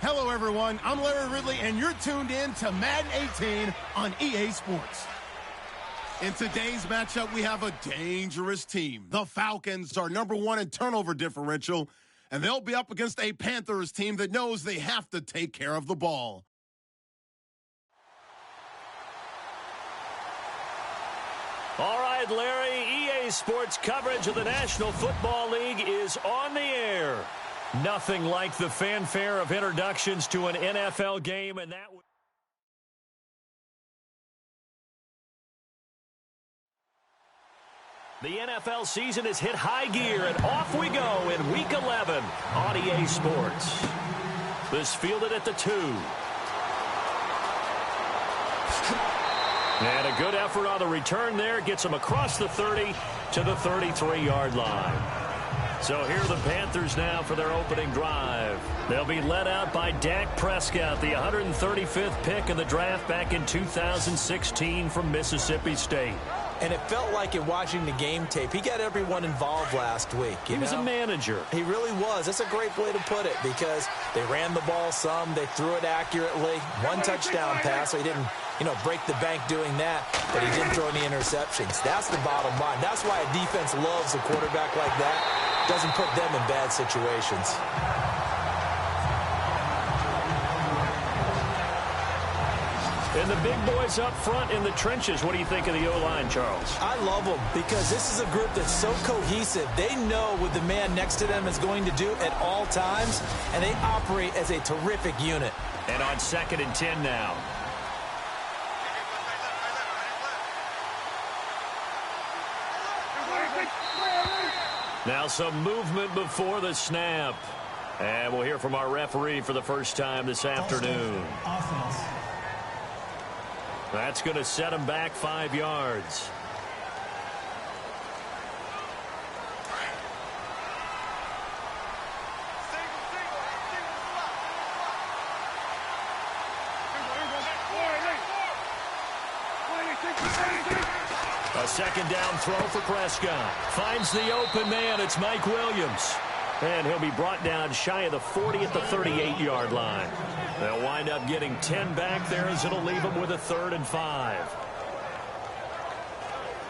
Hello, everyone. I'm Larry Ridley, and you're tuned in to Madden 18 on EA Sports. In today's matchup, we have a dangerous team. The Falcons are #1 in turnover differential, and they'll be up against a Panthers team that knows they have to take care of the ball. All right, Larry, EA Sports coverage of the National Football League is on the air. Nothing like the fanfare of introductions to an NFL game, and that the NFL season has hit high gear, and off we go in Week 11 on EA Sports. This fielded at the 2. And a good effort on the return there. Gets them across the 30 to the 33-yard line. So here are the Panthers now for their opening drive. They'll be led out by Dak Prescott, the 135th pick in the draft back in 2016 from Mississippi State. And it felt like in watching the game tape, he got everyone involved last week. He was a manager. He really was. That's a great way to put it because they ran the ball some. They threw it accurately. One touchdown pass, so he didn't, break the bank doing that, but he didn't throw any interceptions. That's the bottom line. That's why a defense loves a quarterback like that. Doesn't put them in bad situations. And the big boys up front in the trenches. What do you think of the O-line, Charles? I love them because this is a group that's so cohesive. They know what the man next to them is going to do at all times, and they operate as a terrific unit. And on 2nd and 10 now. Now some movement before the snap. And we'll hear from our referee for the first time this afternoon. Offense. That's going to set him back 5 yards. A second down throw for Prescott. Finds the open man. It's Mike Williams. And he'll be brought down shy of the 40 at the 38-yard line. They'll wind up getting 10 back there as it'll leave them with a 3rd and 5.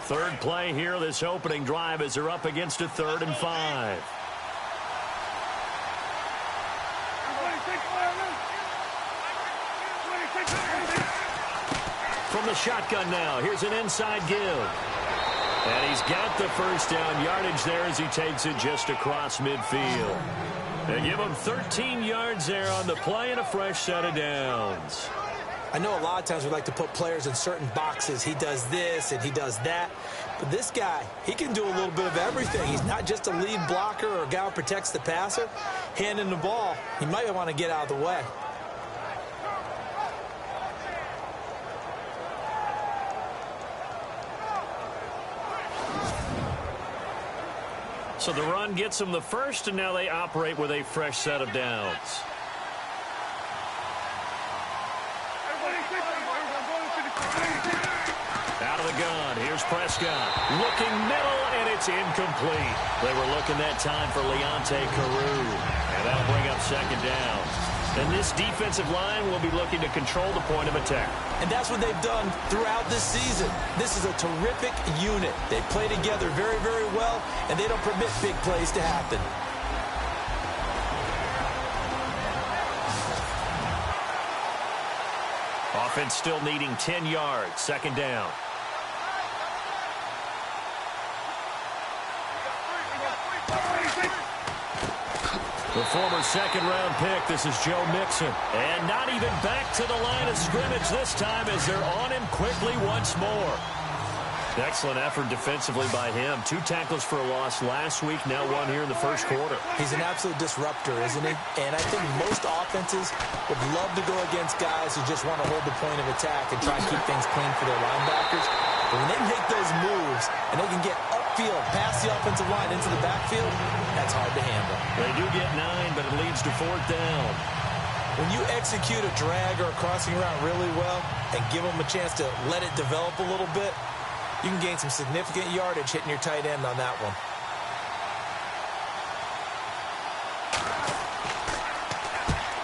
Third play here, this opening drive, as they're up against a 3rd and 5. From the shotgun now, here's an inside give. And he's got the first down yardage there as he takes it just across midfield. They give him 13 yards there on the play and a fresh set of downs. I know a lot of times we like to put players in certain boxes. He does this and he does that. But this guy, he can do a little bit of everything. He's not just a lead blocker or a guy who protects the passer. Handing the ball, he might want to get out of the way. So the run gets them the first, and now they operate with a fresh set of downs. Out of the gun, here's Prescott. Looking middle, and it's incomplete. They were looking that time for Leonte Carew, and that'll bring up 2nd down. And this defensive line will be looking to control the point of attack. And that's what they've done throughout this season. This is a terrific unit. They play together very, very well, and they don't permit big plays to happen. Offense still needing 10 yards. 2nd down. The former 2nd-round pick, this is Joe Mixon. And not even back to the line of scrimmage this time as they're on him quickly once more. Excellent effort defensively by him. 2 tackles for a loss last week, now 1 here in the first quarter. He's an absolute disruptor, isn't he? And I think most offenses would love to go against guys who just want to hold the point of attack and try and keep things clean for their linebackers. But when they make those moves and they can get upfield, past the offensive line into the backfield, that's hard to handle. They do get 9, but it leads to 4th down. When you execute a drag or a crossing route really well and give them a chance to let it develop a little bit, you can gain some significant yardage hitting your tight end on that one.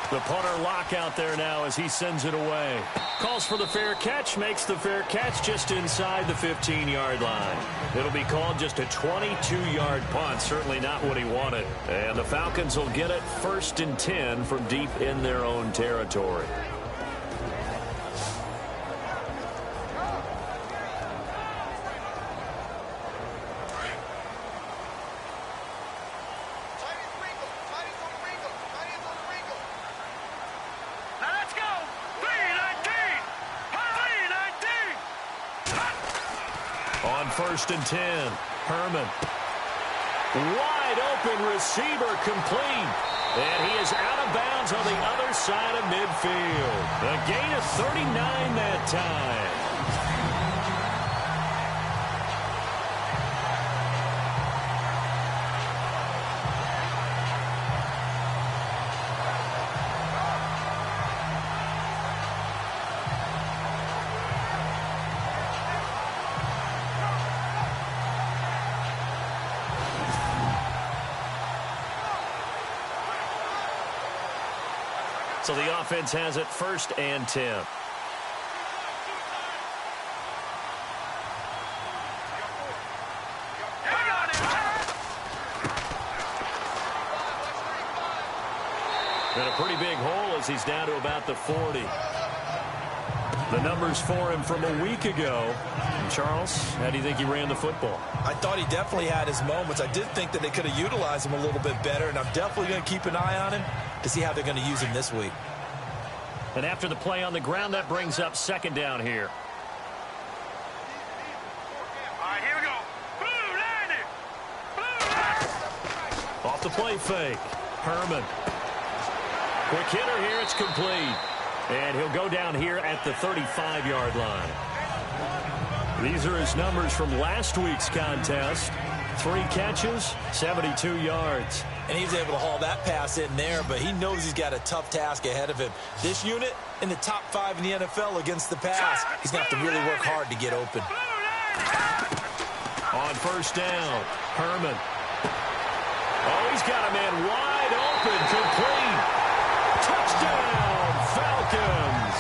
The punter lock out there now as he sends it away. Calls for the fair catch, makes the fair catch just inside the 15-yard line. It'll be called just a 22-yard punt, certainly not what he wanted. And the Falcons will get it 1st and 10 from deep in their own territory. On 1st and 10, Herman. Wide open receiver complete. And he is out of bounds on the other side of midfield. A gain of 39 that time. So the offense has it 1st and 10. And a pretty big hole as he's down to about the 40. The numbers for him from a week ago. And Charles, how do you think he ran the football? I thought he definitely had his moments. I did think that they could have utilized him a little bit better, and I'm definitely going to keep an eye on him to see how they're going to use him this week. And after the play on the ground, that brings up 2nd down here. All right, here we go. Off the play fake. Herman. Quick hitter here. It's complete. And he'll go down here at the 35-yard line. These are his numbers from last week's contest. 3 catches, 72 yards. And he was able to haul that pass in there, but he knows he's got a tough task ahead of him. This unit in the top 5 in the NFL against the pass. He's going to have to really work hard to get open. On 1st down, Herman. Oh, he's got a man wide open, complete. Touchdown, Falcons.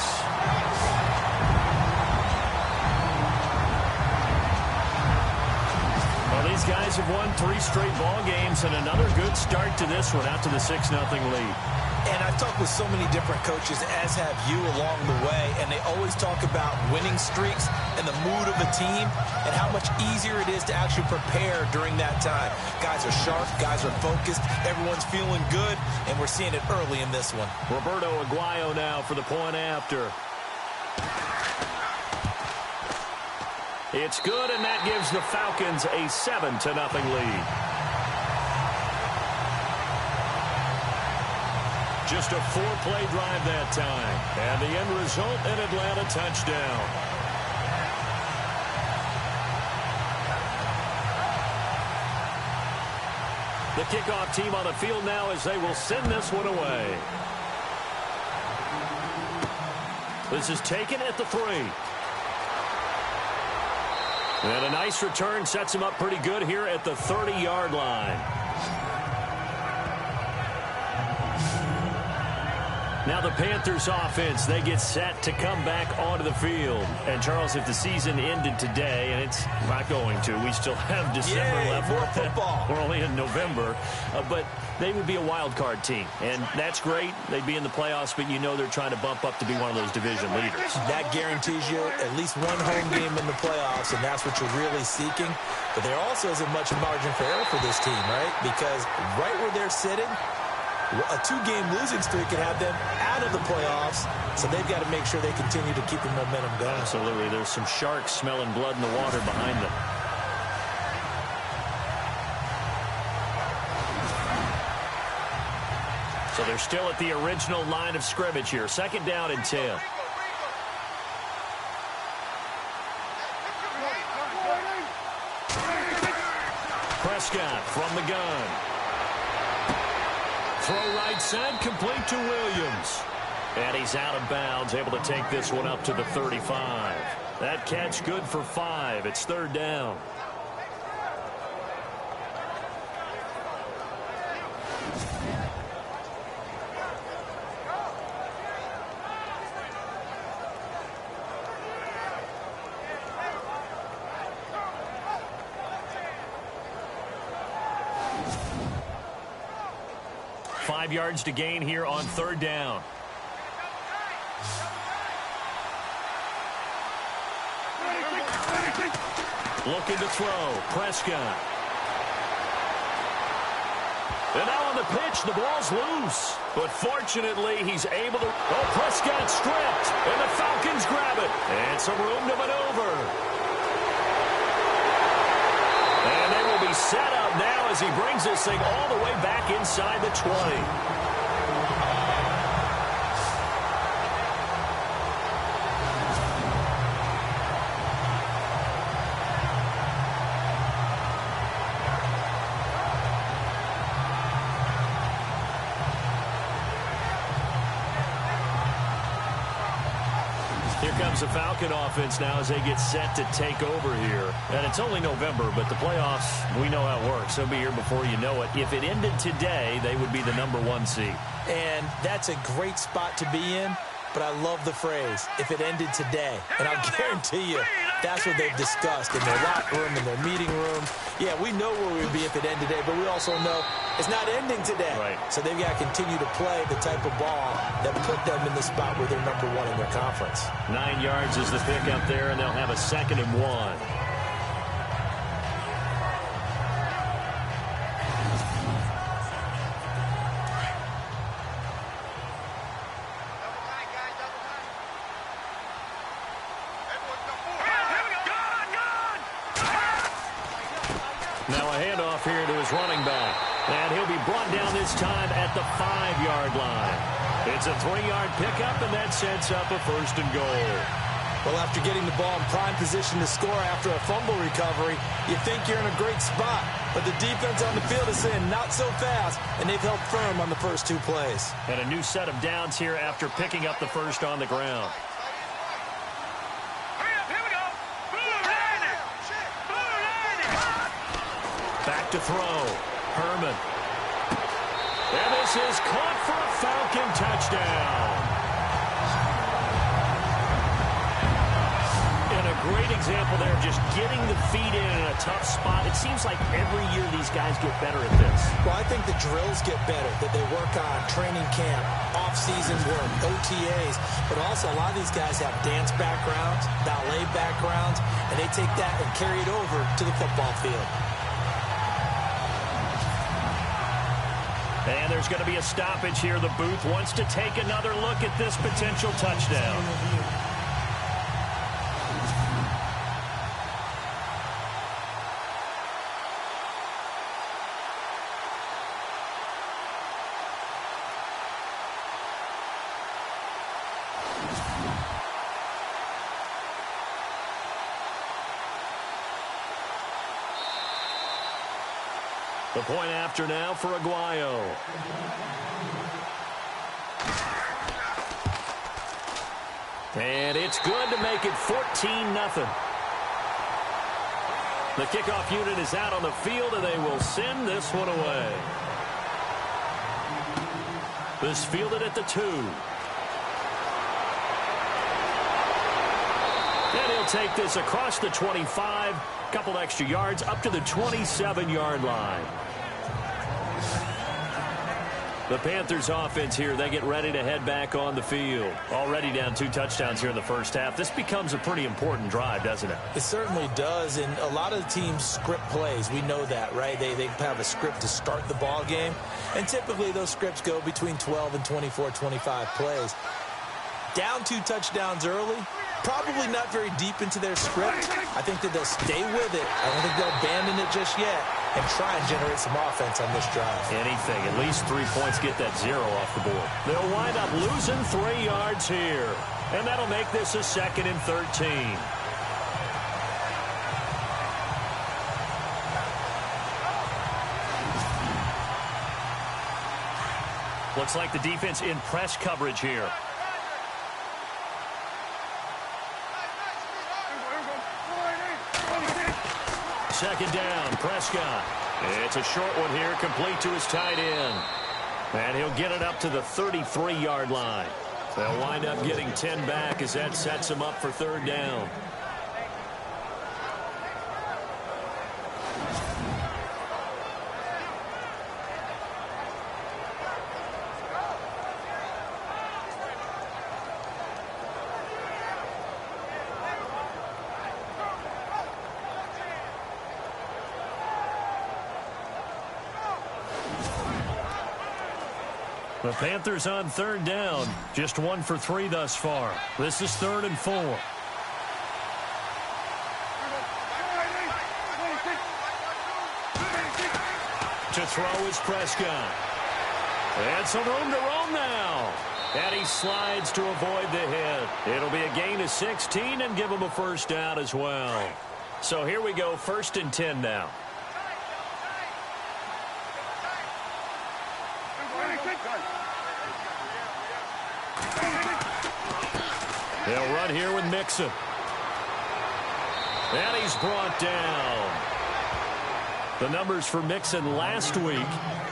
Well, these guys have won 3 straight ball games and another good start to this one out to the 6-0 lead. And I've talked with so many different coaches, as have you along the way, and they always talk about winning streaks and the mood of the team and how much easier it is to actually prepare during that time. Guys are sharp, guys are focused, everyone's feeling good, and we're seeing it early in this one. Roberto Aguayo now for the point after. It's good, and that gives the Falcons a 7-0 lead. Just a 4-play drive that time. And the end result, an Atlanta touchdown. The kickoff team on the field now as they will send this one away. This is taken at the 3. And a nice return sets him up pretty good here at the 30-yard line. Now the Panthers offense, they get set to come back onto the field. And Charles, if the season ended today, and it's not going to, we still have December left. More football. We're only in November, but they would be a wild card team. And that's great. They'd be in the playoffs, but you know they're trying to bump up to be one of those division leaders. That guarantees you at least one home game in the playoffs, and that's what you're really seeking. But there also isn't much margin for error for this team, right? Because right where they're sitting, a 2-game losing streak could have them out of the playoffs, so they've got to make sure they continue to keep the momentum going. Absolutely. There's some sharks smelling blood in the water behind them. So they're still at the original line of scrimmage here. 2nd down and 10. Prescott from the gun. Throw right side, complete to Williams. And he's out of bounds, able to take this one up to the 35. That catch good for 5. It's 3rd down. 5 yards to gain here on third down. Looking to throw. Prescott. And now on the pitch, the ball's loose. But fortunately, he's able to... Oh, Prescott stripped. And the Falcons grab it. And some room to maneuver. And they will be set up now as he brings this thing all the way back inside the 20. Here comes the Falcon offense now as they get set to take over here. And it's only November, but the playoffs, we know how it works. They'll be here before you know it. If it ended today, they would be the #1 seed. And that's a great spot to be in, but I love the phrase, if it ended today. And I'll guarantee you, that's what they've discussed in their locker room, in their meeting room. Yeah, we know where we'd be if it ended today, but we also know it's not ending today. Right. So they've got to continue to play the type of ball that put them in the spot where they're #1 in their conference. 9 yards is the pickup there, and they'll have a 2nd and 1. Now a handoff here to his running back. And he'll be brought down this time at the 5-yard line. It's a 3-yard pickup, and that sets up a 1st and goal. Well, after getting the ball in prime position to score after a fumble recovery, you think you're in a great spot. But the defense on the field is saying not so fast, and they've held firm on the first 2 plays. And a new set of downs here after picking up the first on the ground. Back to throw. Herman. And this is caught for a Falcon touchdown. And a great example there of just getting the feet in a tough spot. It seems like every year these guys get better at this. Well, I think the drills get better, that they work on training camp, off-season work, OTAs, but also a lot of these guys have dance backgrounds, ballet backgrounds, and they take that and carry it over to the football field. And there's going to be a stoppage here. The booth wants to take another look at this potential touchdown. The point after now for Aguayo. And it's good to make it 14-0. The kickoff unit is out on the field, and they will send this one away. This fielded at the 2. And he'll take this across the 25, couple extra yards, up to the 27-yard line. The Panthers offense here, they get ready to head back on the field. Already down 2 touchdowns here in the first half. This becomes a pretty important drive, doesn't it? It certainly does, and a lot of the teams script plays. We know that, right? They have a script to start the ball game, and typically those scripts go between 12 and 24, 25 plays. Down 2 touchdowns early, probably not very deep into their script. I think that they'll stay with it. I don't think they'll abandon it just yet and try and generate some offense on this drive. Anything. At least 3 points, get that 0 off the board. They'll wind up losing 3 yards here. And that'll make this a 2nd and 13. Looks like the defense in press coverage here. Second down, Prescott. It's a short one here, complete to his tight end. And he'll get it up to the 33-yard line. They'll wind up getting 10 back as that sets him up for 3rd down. The Panthers on third down. Just 1 for 3 thus far. This is 3rd and 4. To throw is Prescott. And some room to roam now. And he slides to avoid the hit. It'll be a gain of 16 and give him a first down as well. So here we go, 1st and 10 now. They'll run here with Mixon. And he's brought down. The numbers for Mixon last week,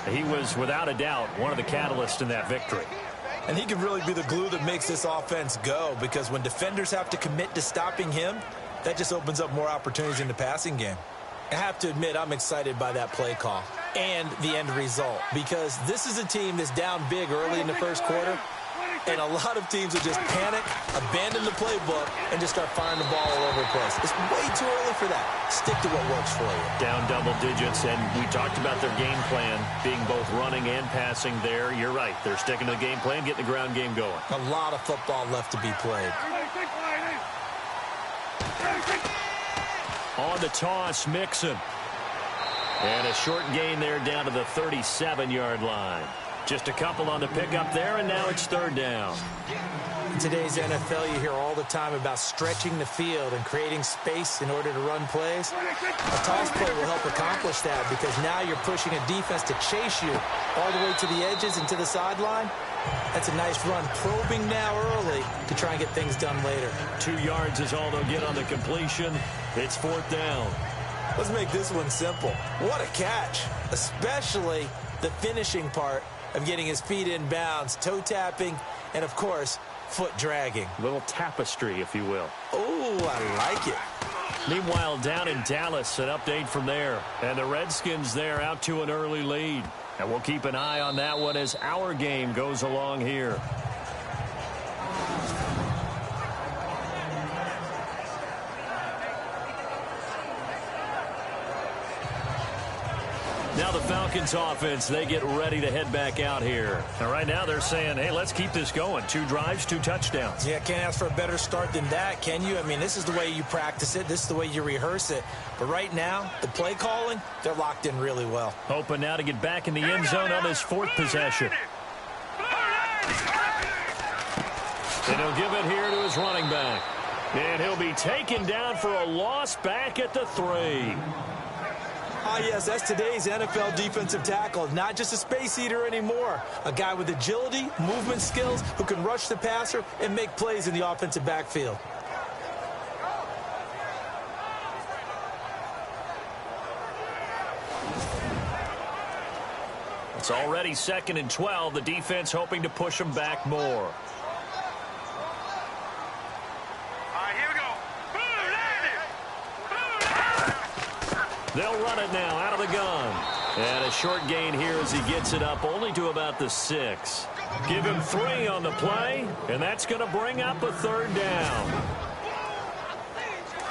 he was without a doubt one of the catalysts in that victory. And he could really be the glue that makes this offense go, because when defenders have to commit to stopping him, that just opens up more opportunities in the passing game. I have to admit, I'm excited by that play call and the end result, because this is a team that's down big early in the first quarter, and a lot of teams will just panic, abandon the playbook, and just start firing the ball all over the place. It's way too early for that. Stick to what works for you. Down double digits, and we talked about their game plan being both running and passing there. You're right. They're sticking to the game plan, getting the ground game going. A lot of football left to be played. On the toss, Mixon. And a short gain there down to the 37-yard line. Just a couple on the pickup there, and now it's 3rd down. In today's NFL, you hear all the time about stretching the field and creating space in order to run plays. A toss play will help accomplish that, because now you're pushing a defense to chase you all the way to the edges and to the sideline. That's a nice run, probing now early to try and get things done later. 2 yards is all they'll get on the completion. It's 4th down. Let's make this one simple. What a catch, especially the finishing part of getting his feet in bounds, toe tapping, and of course, foot dragging. A little tapestry, if you will. Oh, I like it. Meanwhile, down in Dallas, an update from there. And the Redskins there out to an early lead. And we'll keep an eye on that one as our game goes along here. Now the Falcons offense, they get ready to head back out here. And right now they're saying, hey, let's keep this going. 2 drives, 2 touchdowns. Yeah, can't ask for a better start than that, can you? I mean, this is the way you practice it. This is the way you rehearse it. But right now, the play calling, they're locked in really well. Hoping now to get back in the end zone on this 4th possession. And he'll give it here to his running back. And he'll be taken down for a loss back at the 3. Ah, yes, that's today's NFL defensive tackle. Not just a space eater anymore. A guy with agility, movement skills, who can rush the passer and make plays in the offensive backfield. It's already 2nd and 12. The defense hoping to push them back more. They'll run it now out of the gun. And a short gain here as he gets it up only to about the 6. Give him 3 on the play, and that's going to bring up a 3rd down.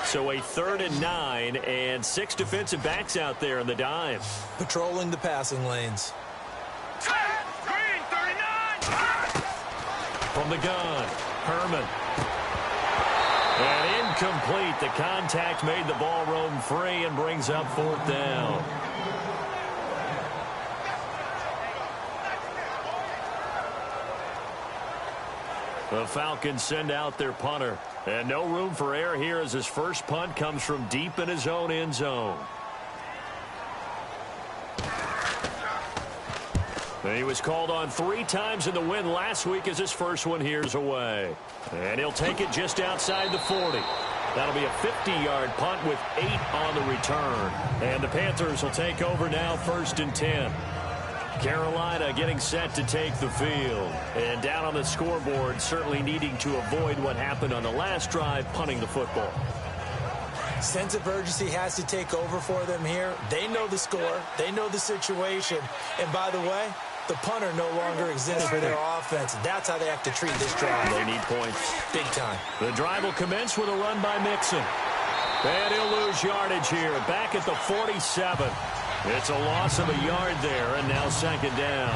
So a 3rd and 9, and 6 defensive backs out there in the dime. Patrolling the passing lanes. From the gun, Herman. And incomplete. The contact made the ball roam free and brings up 4th down. The Falcons send out their punter. And no room for error here as his first punt comes from deep in his own end zone. And he was called on 3 times in the win last week as his first one here's away. And he'll take it just outside the 40. That'll be a 50-yard punt with 8 on the return. And the Panthers will take over now 1st and 10. Carolina getting set to take the field. And down on the scoreboard, certainly needing to avoid what happened on the last drive, punting the football. Sense of urgency has to take over for them here. They know the score. They know the situation. And by the way, the punter no longer exists for their offense. That's how they have to treat this drive. They need points. Big time. The drive will commence with a run by Mixon. And he'll lose yardage here. Back at the 47. It's a loss of a yard there, and now 2nd down.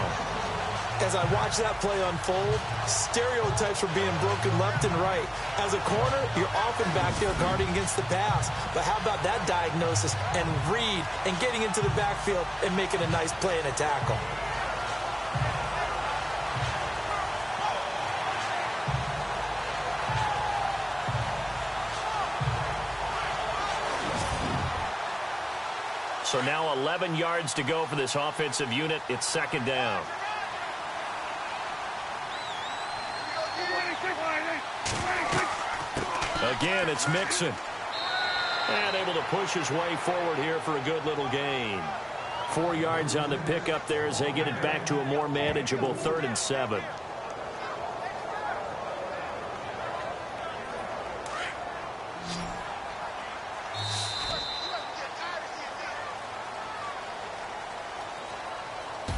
As I watch that play unfold, stereotypes were being broken left and right. As a corner, you're often back there guarding against the pass. But how about that diagnosis and read and getting into the backfield and making a nice play and a tackle? So now 11 yards to go for this offensive unit. It's second down. Again, it's Mixon. And able to push his way forward here for a good little gain. 4 yards on the pickup there as they get it back to a more manageable 3rd and 7.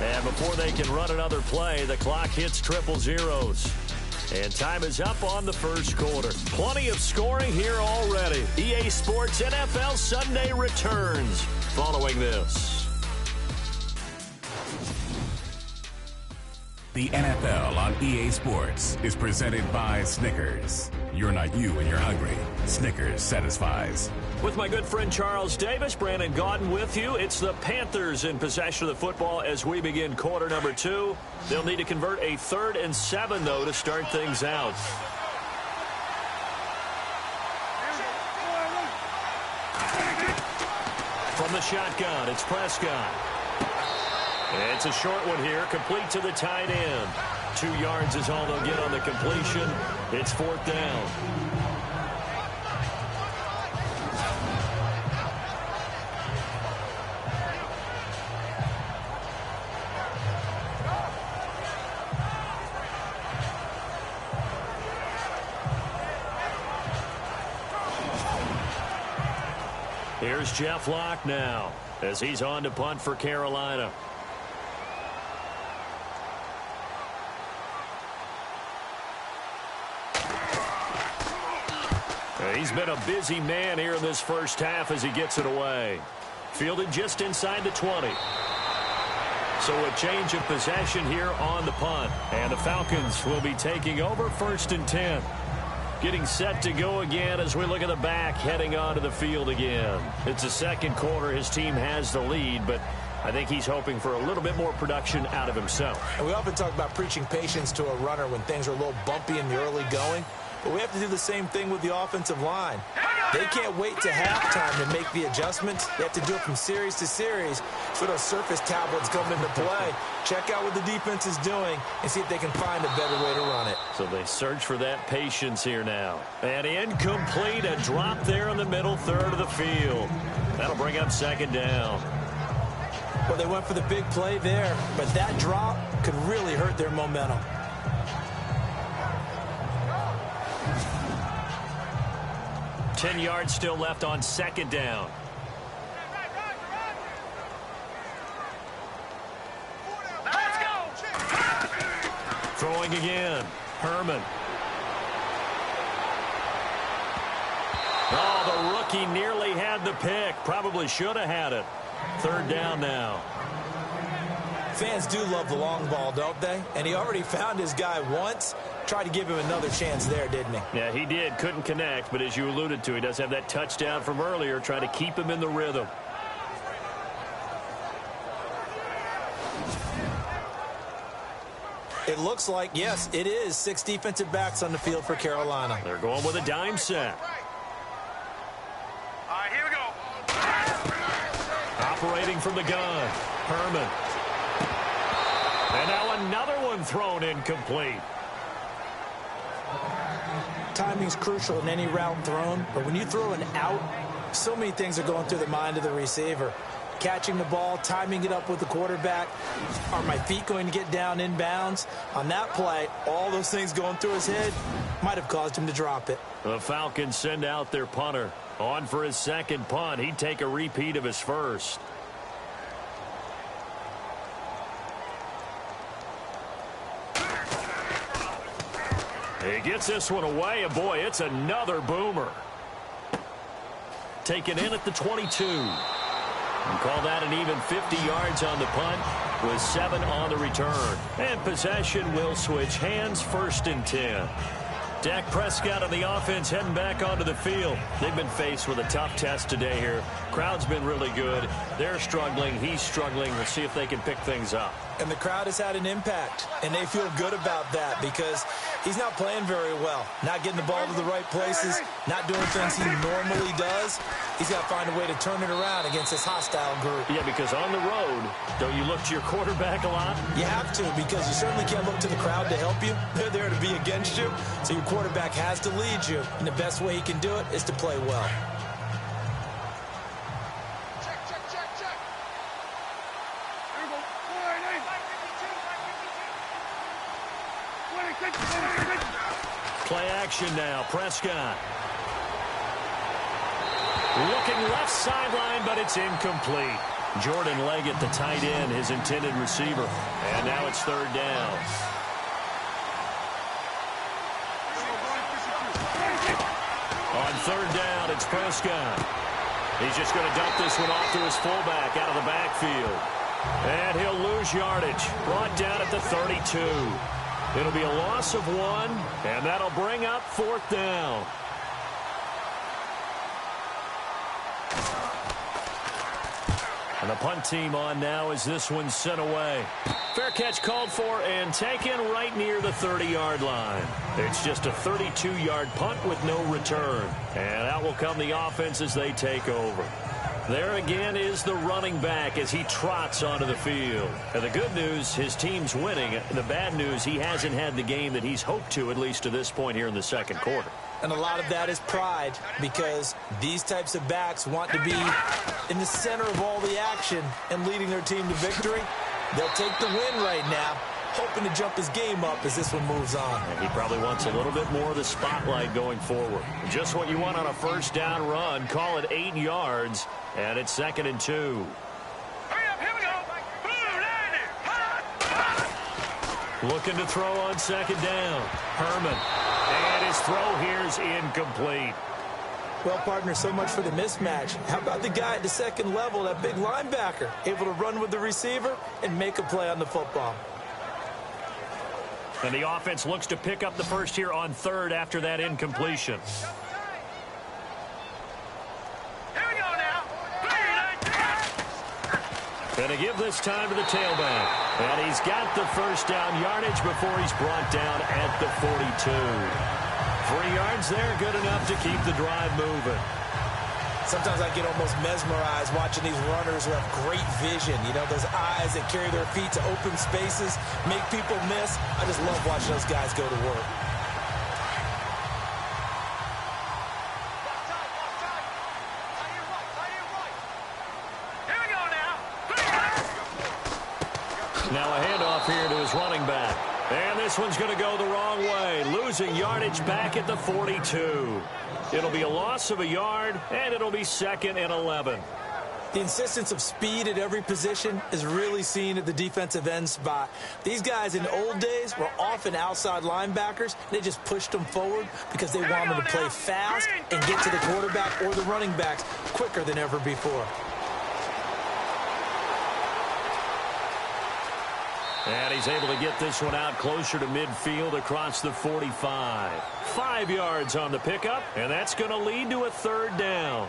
And before they can run another play, the clock hits triple zeros. And time is up on the first quarter. Plenty of scoring here already. EA Sports NFL Sunday returns following this. The NFL on EA Sports is presented by Snickers. You're not you when you're hungry. Snickers satisfies. With my good friend Charles Davis, Brandon Gaudin with you. It's the Panthers in possession of the football as we begin quarter number 2. They'll need to convert a 3rd and 7, though, to start things out. From the shotgun, it's Prescott. It's a short one here, complete to the tight end. 2 yards is all they'll get on the completion. It's 4th down. Here's Jeff Locke now as he's on to punt for Carolina. He's been a busy man here in this first half as he gets it away. Fielded just inside the 20. So a change of possession here on the punt. And the Falcons will be taking over 1st and 10. Getting set to go again as we look at the back, heading onto the field again. It's the second quarter. His team has the lead, but I think he's hoping for a little bit more production out of himself. And we often talk about preaching patience to a runner when things are a little bumpy in the early going. But we have to do the same thing with the offensive line. They can't wait to halftime to make the adjustments. They have to do it from series to series so those surface tablets come into play. Check out what the defense is doing and see if they can find a better way to run it. So they search for that patience here now. And incomplete, a drop there in the middle 3rd of the field. That'll bring up 2nd down. Well, they went for the big play there, but that drop could really hurt their momentum. Ten yards still left on 2nd down. Let's go. Throwing again. Herman. Oh, the rookie nearly had the pick. Probably should have had it. 3rd down now. Fans do love the long ball, don't they? And he already found his guy once. Tried to give him another chance there, didn't he? Yeah, he did. Couldn't connect, but as you alluded to, he does have that touchdown from earlier, trying to keep him in the rhythm. It looks like, yes, it is 6 defensive backs on the field for Carolina. They're going with a dime set. All right, here we go. Operating from the gun. Herman. And now another one thrown incomplete. Timing's crucial in any route thrown, but when you throw an out, so many things are going through the mind of the receiver. Catching the ball, timing it up with the quarterback. Are my feet going to get down inbounds? On that play, all those things going through his head might have caused him to drop it. The Falcons send out their punter. On for his 2nd punt. He'd take a repeat of his 1st. He gets this one away, and boy, it's another boomer. Taken in at the 22. And call that an even 50 yards on the punt with 7 on the return. And possession will switch hands, 1st and 10. Dak Prescott and the offense heading back onto the field. They've been faced with a tough test today here. Crowd's been really good. They're struggling. He's struggling. We'll see if they can pick things up. And the crowd has had an impact, and they feel good about that because he's not playing very well, not getting the ball to the right places, not doing things he normally does. He's got to find a way to turn it around against this hostile group. Yeah, because on the road, don't you look to your quarterback a lot? You have to, because you certainly can't look to the crowd to help you. They're there to be against you, so your quarterback has to lead you, and the best way he can do it is to play well. Play action now. Prescott. Looking left sideline, but it's incomplete. Jordan Leggett, the tight end, his intended receiver. And now it's 3rd down. On 3rd down, it's Prescott. He's just going to dump this one off to his fullback out of the backfield. And he'll lose yardage. Brought down at the 32. It'll be a loss of 1, and that'll bring up 4th down. And the punt team on now as this one's sent away. Fair catch called for and taken right near the 30-yard line. It's just a 32-yard punt with no return. And out will come the offense as they take over. There again is the running back as he trots onto the field. And the good news, his team's winning. The bad news, he hasn't had the game that he's hoped to, at least to this point here in the 2nd quarter. And a lot of that is pride, because these types of backs want to be in the center of all the action and leading their team to victory. They'll take the win right now, hoping to jump his game up as this one moves on. And he probably wants a little bit more of the spotlight going forward. Just what you want on a 1st down run. Call it 8 yards, and it's 2nd and 2. Hurry up, here we go. Boom, Looking to throw on 2nd down. Herman. And his throw here is incomplete. Well, partner, so much for the mismatch. How about the guy at the 2nd level, that big linebacker, able to run with the receiver and make a play on the football? And the offense looks to pick up the first here on 3rd after that incompletion. here we go now. And to give this time to the tailback. And he's got the 1st down yardage before he's brought down at the 42. 3 yards there, good enough to keep the drive moving. Sometimes I get almost mesmerized watching these runners who have great vision. You know, those eyes that carry their feet to open spaces, make people miss. I just love watching those guys go to work. Here we go now. Now a handoff here to his running back. And this one's going to go the wrong way, losing yardage back at the 42. It'll be a loss of a yard, and it'll be 2nd and 11. The insistence of speed at every position is really seen at the defensive end spot. These guys in the old days were often outside linebackers. They just pushed them forward because they wanted to play fast and get to the quarterback or the running backs quicker than ever before. And he's able to get this one out closer to midfield across the 45. 5 yards on the pickup, and that's going to lead to a 3rd down.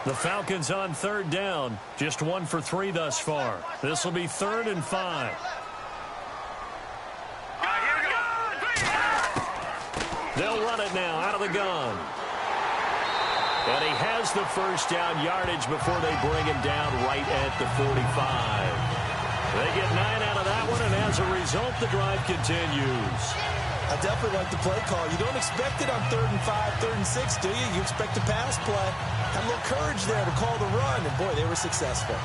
The Falcons on 3rd down, just 1 for 3 thus far. This will be 3rd and 5. They'll run it now out of the gun. And he has the 1st down yardage before they bring him down right at the 45. They get 9 out of that one, and as a result, the drive continues. I definitely like the play call. You don't expect it on 3rd and 5, 3rd and 6, do you? You expect a pass play. Had a little courage there to call the run, and boy, they were successful.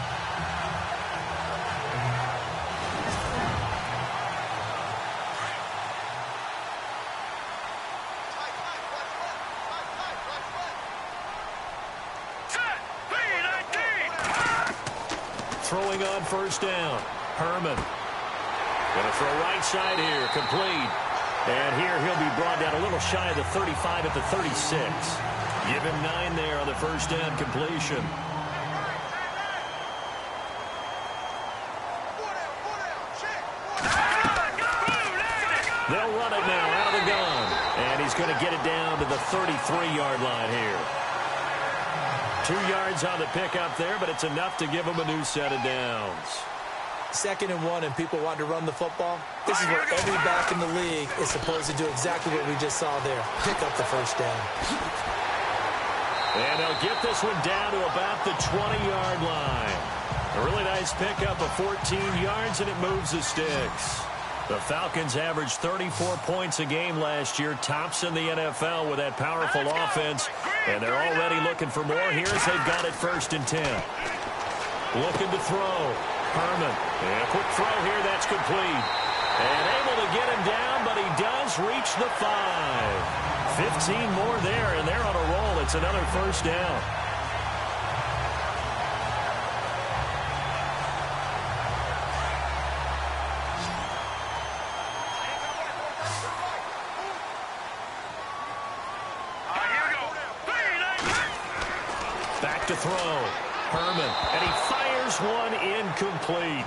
Throwing on 1st down. Herman. Going to throw right side here. Complete. And here he'll be brought down a little shy of the 35 at the 36. Give him 9 there on the first down completion. They'll run it now out of the gun. And he's going to get it down to the 33-yard line here. 2 yards on the pickup there, but it's enough to give him a new set of downs. 2nd and 1 and people want to run the football. This is where every back in the league is supposed to do exactly what we just saw there. Pick up the first down. And they'll get this one down to about the 20-yard line. A really nice pickup of 14 yards, and it moves the sticks. The Falcons averaged 34 points a game last year, tops in the NFL with that powerful offense. And they're already looking for more here as they've got it 1st and 10. Looking to throw. Herman. And a quick throw here, that's complete. And able to get him down, but he does reach the 5. 15 more there, and they're on a roll. It's another first down. Back to throw. Herman, and he fires one incomplete.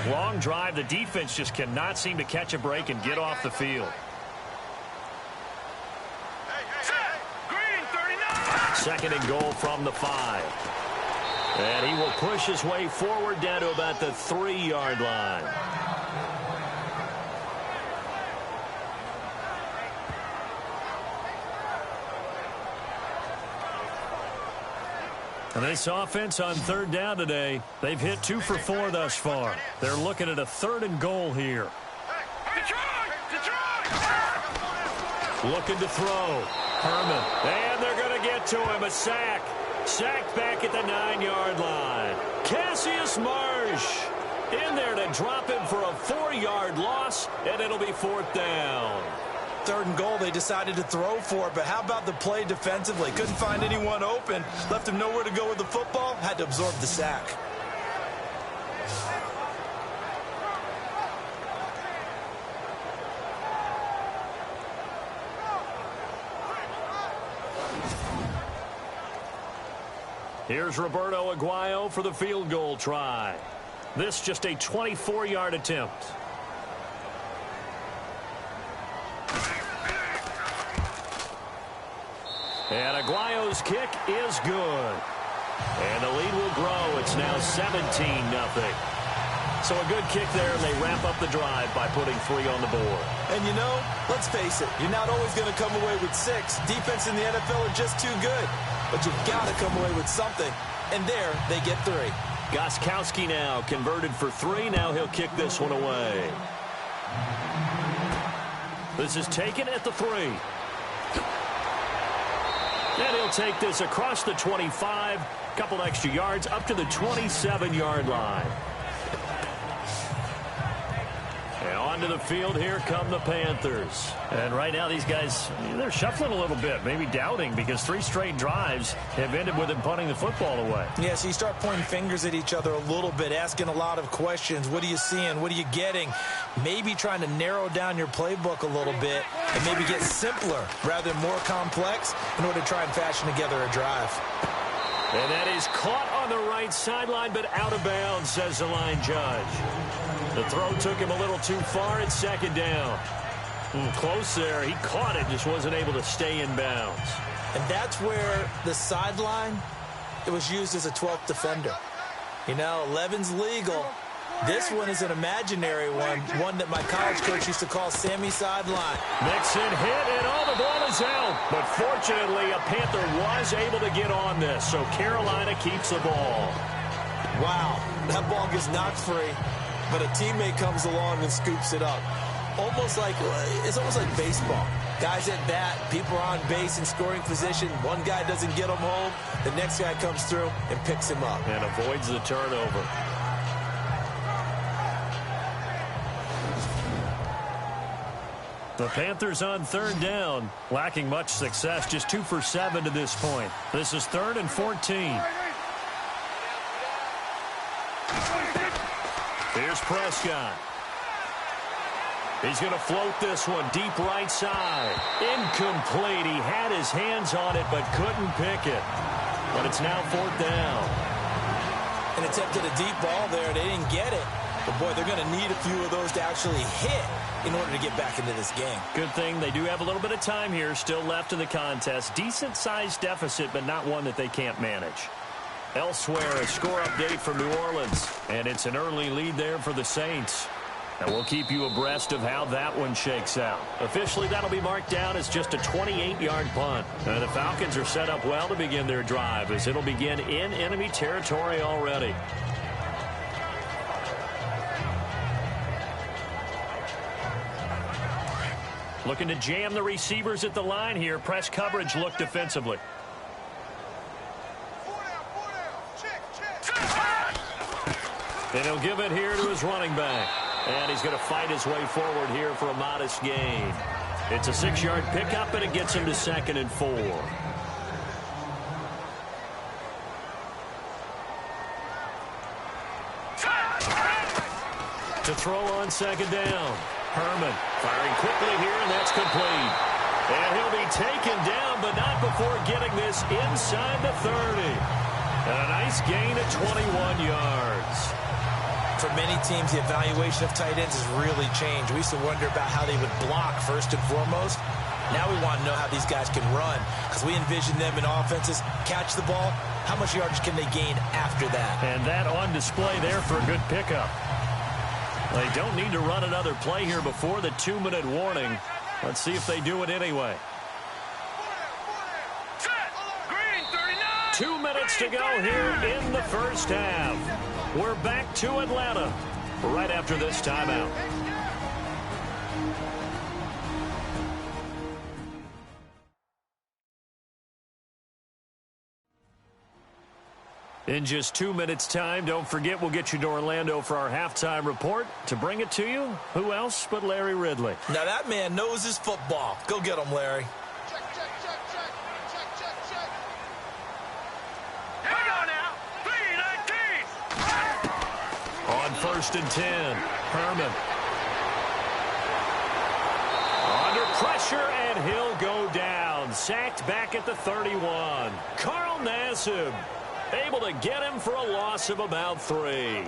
Long drive. The defense just cannot seem to catch a break and get off the field. Second and goal from the 5. And he will push his way forward down to about the 3-yard line. And this offense on 3rd down today, they've hit 2 for 4 thus far. They're looking at a 3rd and goal here. Looking to throw. Herman. And they're going to get to him. A sack. Sacked back at the 9-yard line. Cassius Marsh in there to drop him for a 4-yard loss, and it'll be 4th down. 3rd and goal, they decided to throw for it, but how about the play defensively? Couldn't find anyone open, left him nowhere to go with the football, had to absorb the sack. Here's Roberto Aguayo for the field goal try. This just a 24-yard attempt. And Aguayo's kick is good. And the lead will grow. It's now 17-0. So a good kick there, and they wrap up the drive by putting 3 on the board. And you know, let's face it, you're not always going to come away with 6. Defense in the NFL are just too good. But you've got to come away with something. And there, they get 3. Gostkowski now converted for 3. Now he'll kick this one away. This is taken at the 3. And he'll take this across the 25. Couple extra yards up to the 27-yard line. And onto the field, here come the Panthers. And right now these guys, they're shuffling a little bit, maybe doubting, because 3 straight drives have ended with them punting the football away. Yeah, so you start pointing fingers at each other a little bit, asking a lot of questions. What are you seeing? What are you getting? Maybe trying to narrow down your playbook a little bit and maybe get simpler rather than more complex in order to try and fashion together a drive. And that is caught on the right sideline, but out of bounds, says the line judge. The throw took him a little too far. It's 2nd down. Close there. He caught it, just wasn't able to stay in bounds. And that's where the sideline, it was used as a 12th defender. You know, 11's legal. This one is an imaginary one that my college coach used to call Sammy Sideline. Mixon hit, and all the ball is out. But fortunately, a Panther was able to get on this, so Carolina keeps the ball. Wow, that ball gets knocked free, but a teammate comes along and scoops it up. It's almost like baseball. Guys at bat, people are on base in scoring position. One guy doesn't get him home. The next guy comes through and picks him up. And avoids the turnover. The Panthers on 3rd down, lacking much success, just 2 for 7 to this point. This is 3rd and 14. Prescott. He's going to float this one deep right side. Incomplete. He had his hands on it but couldn't pick it. But it's now 4th down. And attempted a deep ball there. They didn't get it. But, boy, they're going to need a few of those to actually hit in order to get back into this game. Good thing they do have a little bit of time here still left in the contest. Decent-sized deficit, but not one that they can't manage. Elsewhere, a score update from New Orleans. And it's an early lead there for the Saints. And we'll keep you abreast of how that one shakes out. Officially, that'll be marked down as just a 28-yard punt. And the Falcons are set up well to begin their drive as it'll begin in enemy territory already. Looking to jam the receivers at the line here. Press coverage look defensively. And he'll give it here to his running back. And he's going to fight his way forward here for a modest gain. It's a 6-yard pickup, and it gets him to 2nd and 4. To throw on 2nd down. Herman firing quickly here, and that's complete. And he'll be taken down, but not before getting this inside the 30. And a nice gain of 21 yards. For many teams, the evaluation of tight ends has really changed. We used to wonder about how they would block first and foremost. Now we want to know how these guys can run because we envision them in offenses catch the ball. How much yardage can they gain after that? And that on display there for a good pickup. They don't need to run another play here before the 2-minute warning. Let's see if they do it anyway. 2 minutes to go here in the first half. We're back to Atlanta right after this timeout. In just 2 minutes' time, don't forget we'll get you to Orlando for our halftime report. To bring it to you, who else but Larry Ridley? Now that man knows his football. Go get him, Larry. Here we go now. 3-19. On 1st and 10, Herman. Under pressure, and he'll go down. Sacked back at the 31. Carl Nassib able to get him for a loss of about 3.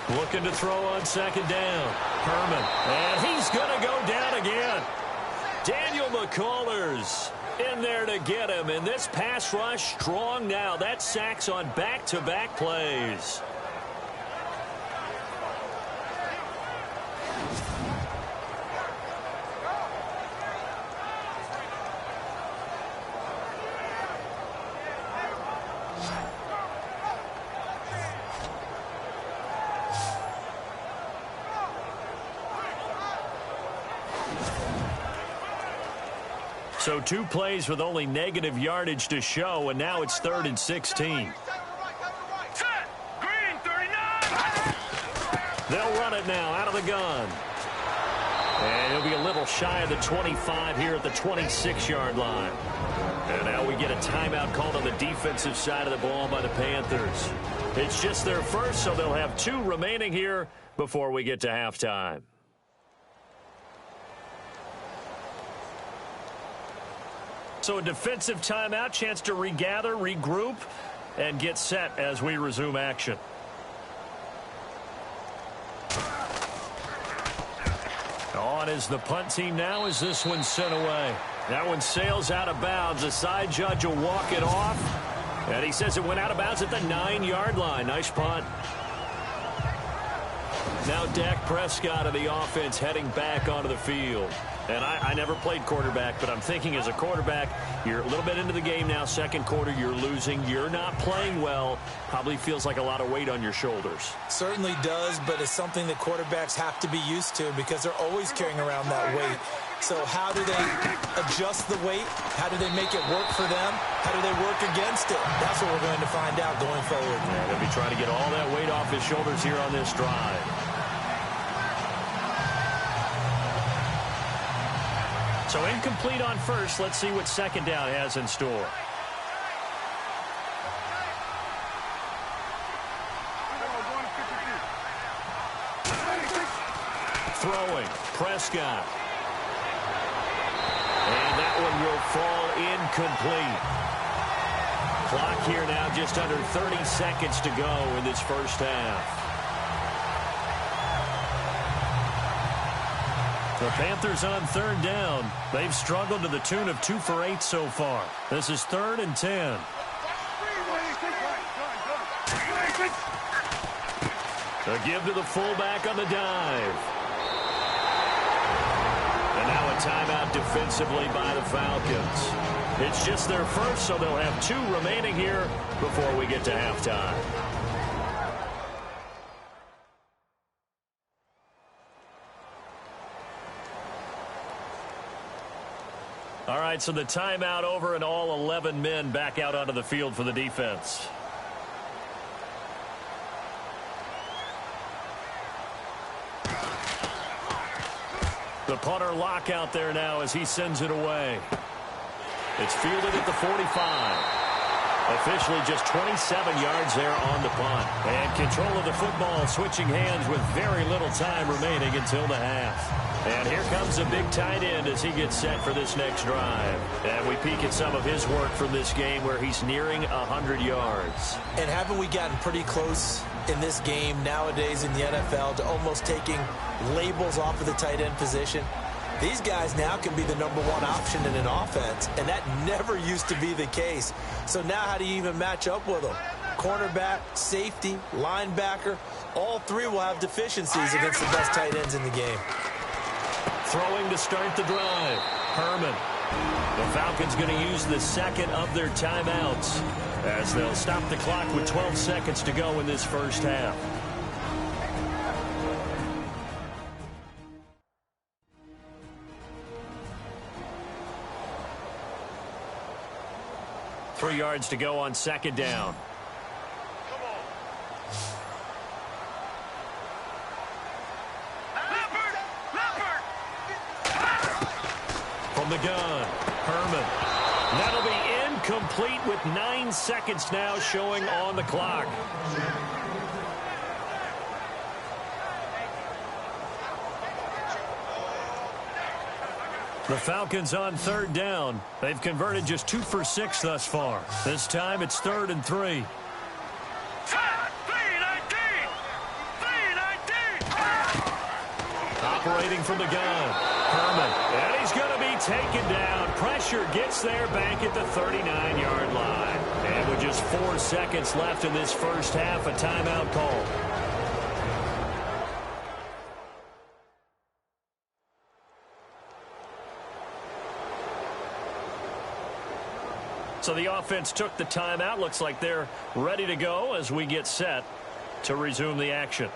Looking to throw on 2nd down. Herman. And he's going to go down again. Daniel McCullers in there to get him. And this pass rush strong now. That sacks on back-to-back plays. So 2 plays with only negative yardage to show, and now it's 3rd and 16. Set. Green 39. They'll run it now out of the gun. And he'll be a little shy of the 25 here at the 26-yard line. And now we get a timeout called on the defensive side of the ball by the Panthers. It's just their first, so they'll have 2 remaining here before we get to halftime. So a defensive timeout, chance to regather, regroup, and get set as we resume action. On is the punt team now as this one's sent away. That one sails out of bounds. The side judge will walk it off. And he says it went out of bounds at the 9-yard line. Nice punt. Now Dak Prescott of the offense heading back onto the field. And I never played quarterback, but I'm thinking as a quarterback, you're a little bit into the game now, second quarter, you're losing, you're not playing well, probably feels like a lot of weight on your shoulders. Certainly does, but it's something that quarterbacks have to be used to because they're always carrying around that weight. So how do they adjust the weight? How do they make it work for them? How do they work against it? That's what we're going to find out going forward. Yeah, they'll be trying to get all that weight off his shoulders here on this drive. So incomplete on first. Let's see what second down has in store. Throwing, Prescott. And that one will fall incomplete. Clock here now just under 30 seconds to go in this first half. The Panthers on third down. They've struggled to the tune of 2 for 8 so far. This is 3rd and 10. A give to the fullback on the dive. And now a timeout defensively by the Falcons. It's just their first, so they'll have 2 remaining here before we get to halftime. All right, so the timeout over and all 11 men back out onto the field for the defense. The punter lock out there now as he sends it away. It's fielded at the 45. Officially just 27 yards there on the punt. And control of the football switching hands with very little time remaining until the half. And here comes a big tight end as he gets set for this next drive. And we peek at some of his work from this game where he's nearing 100 yards. And haven't we gotten pretty close in this game nowadays in the NFL to almost taking labels off of the tight end position? These guys now can be the #1 option in an offense, and that never used to be the case. So now how do you even match up with them? Cornerback, safety, linebacker, all 3 will have deficiencies against the best tight ends in the game. Throwing to start the drive. Herman. The Falcons going to use the second of their timeouts as they'll stop the clock with 12 seconds to go in this first half. Three yards to go on second down. From the gun, Herman. That'll be incomplete with 9 seconds now showing on the clock. The Falcons on third down. They've converted just 2 for 6 thus far. This time it's 3rd and 3. Operating from the gun, Herman. And he's going to be taken down. Pressure gets there back at the 39-yard line. And with just 4 seconds left in this first half, a timeout call. So the offense took the timeout. Looks like they're ready to go as we get set to resume the action.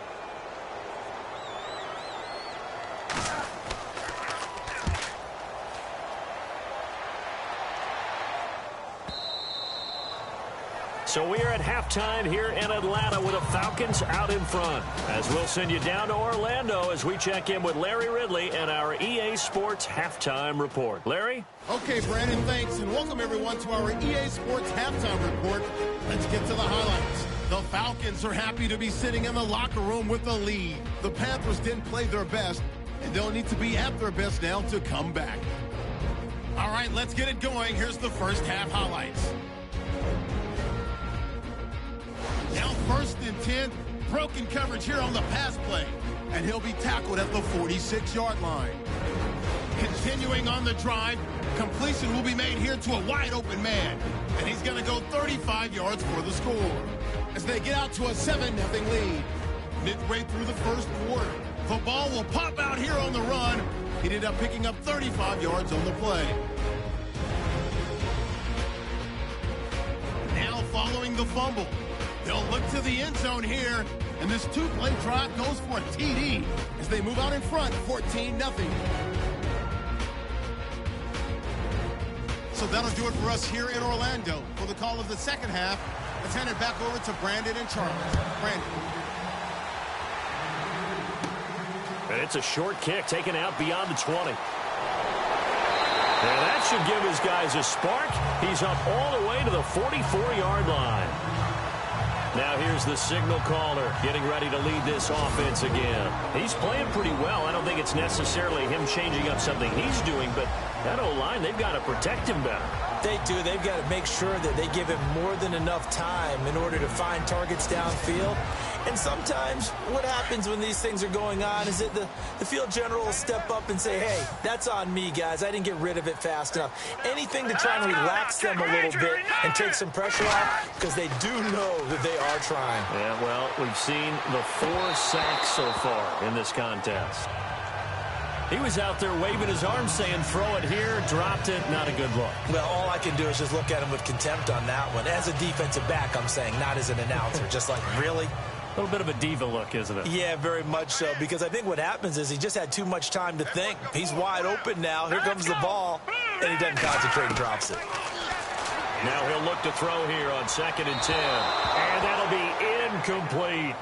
So we are at halftime here in Atlanta with the Falcons out in front. As we'll send you down to Orlando as we check in with Larry Ridley and our EA Sports Halftime Report. Larry? Okay, Brandon, thanks, and welcome everyone to our EA Sports Halftime Report. Let's get to the highlights. The Falcons are happy to be sitting in the locker room with the lead. The Panthers didn't play their best, and they'll need to be at their best now to come back. All right, let's get it going. Here's the first half highlights. Now 1st and 10, broken coverage here on the pass play, and he'll be tackled at the 46-yard line. Continuing on the drive, completion will be made here to a wide-open man, and he's going to go 35 yards for the score. As they get out to a 7-0 lead, midway through the first quarter, the ball will pop out here on the run He ended up picking up 35 yards on the play. Now following the fumble, they'll look to the end zone here, and this two-play drive goes for a TD as they move out in front, 14-0. So that'll do it for us here in Orlando. For the call of the second half, let's hand it back over to Brandon and Charles. Brandon. And it's a short kick taken out beyond the 20. And that should give his guys a spark. He's up all the way to the 44-yard line. Now here's the signal caller getting ready to lead this offense again. He's playing pretty well. I don't think it's necessarily him changing up something he's doing, but that O-line, they've got to protect him better. They do. They've got to make sure that they give him more than enough time in order to find targets downfield. And sometimes what happens when these things are going on is that the field general will step up and say, hey, that's on me, guys. I didn't get rid of it fast enough. Anything to try and relax them a little bit and take some pressure off, because they do know that they are trying. Yeah, well, we've seen the 4 sacks so far in this contest. He was out there waving his arms saying, throw it here, dropped it, not a good look. Well, all I can do is just look at him with contempt on that one. As a defensive back, I'm saying, not as an announcer. Just like, really? A little bit of a diva look, isn't it? Yeah, very much so, because I think what happens is he just had too much time to think. He's wide open now. Here comes the ball, and he doesn't concentrate and drops it. Now he'll look to throw here on 2nd and 10. And that'll be incomplete.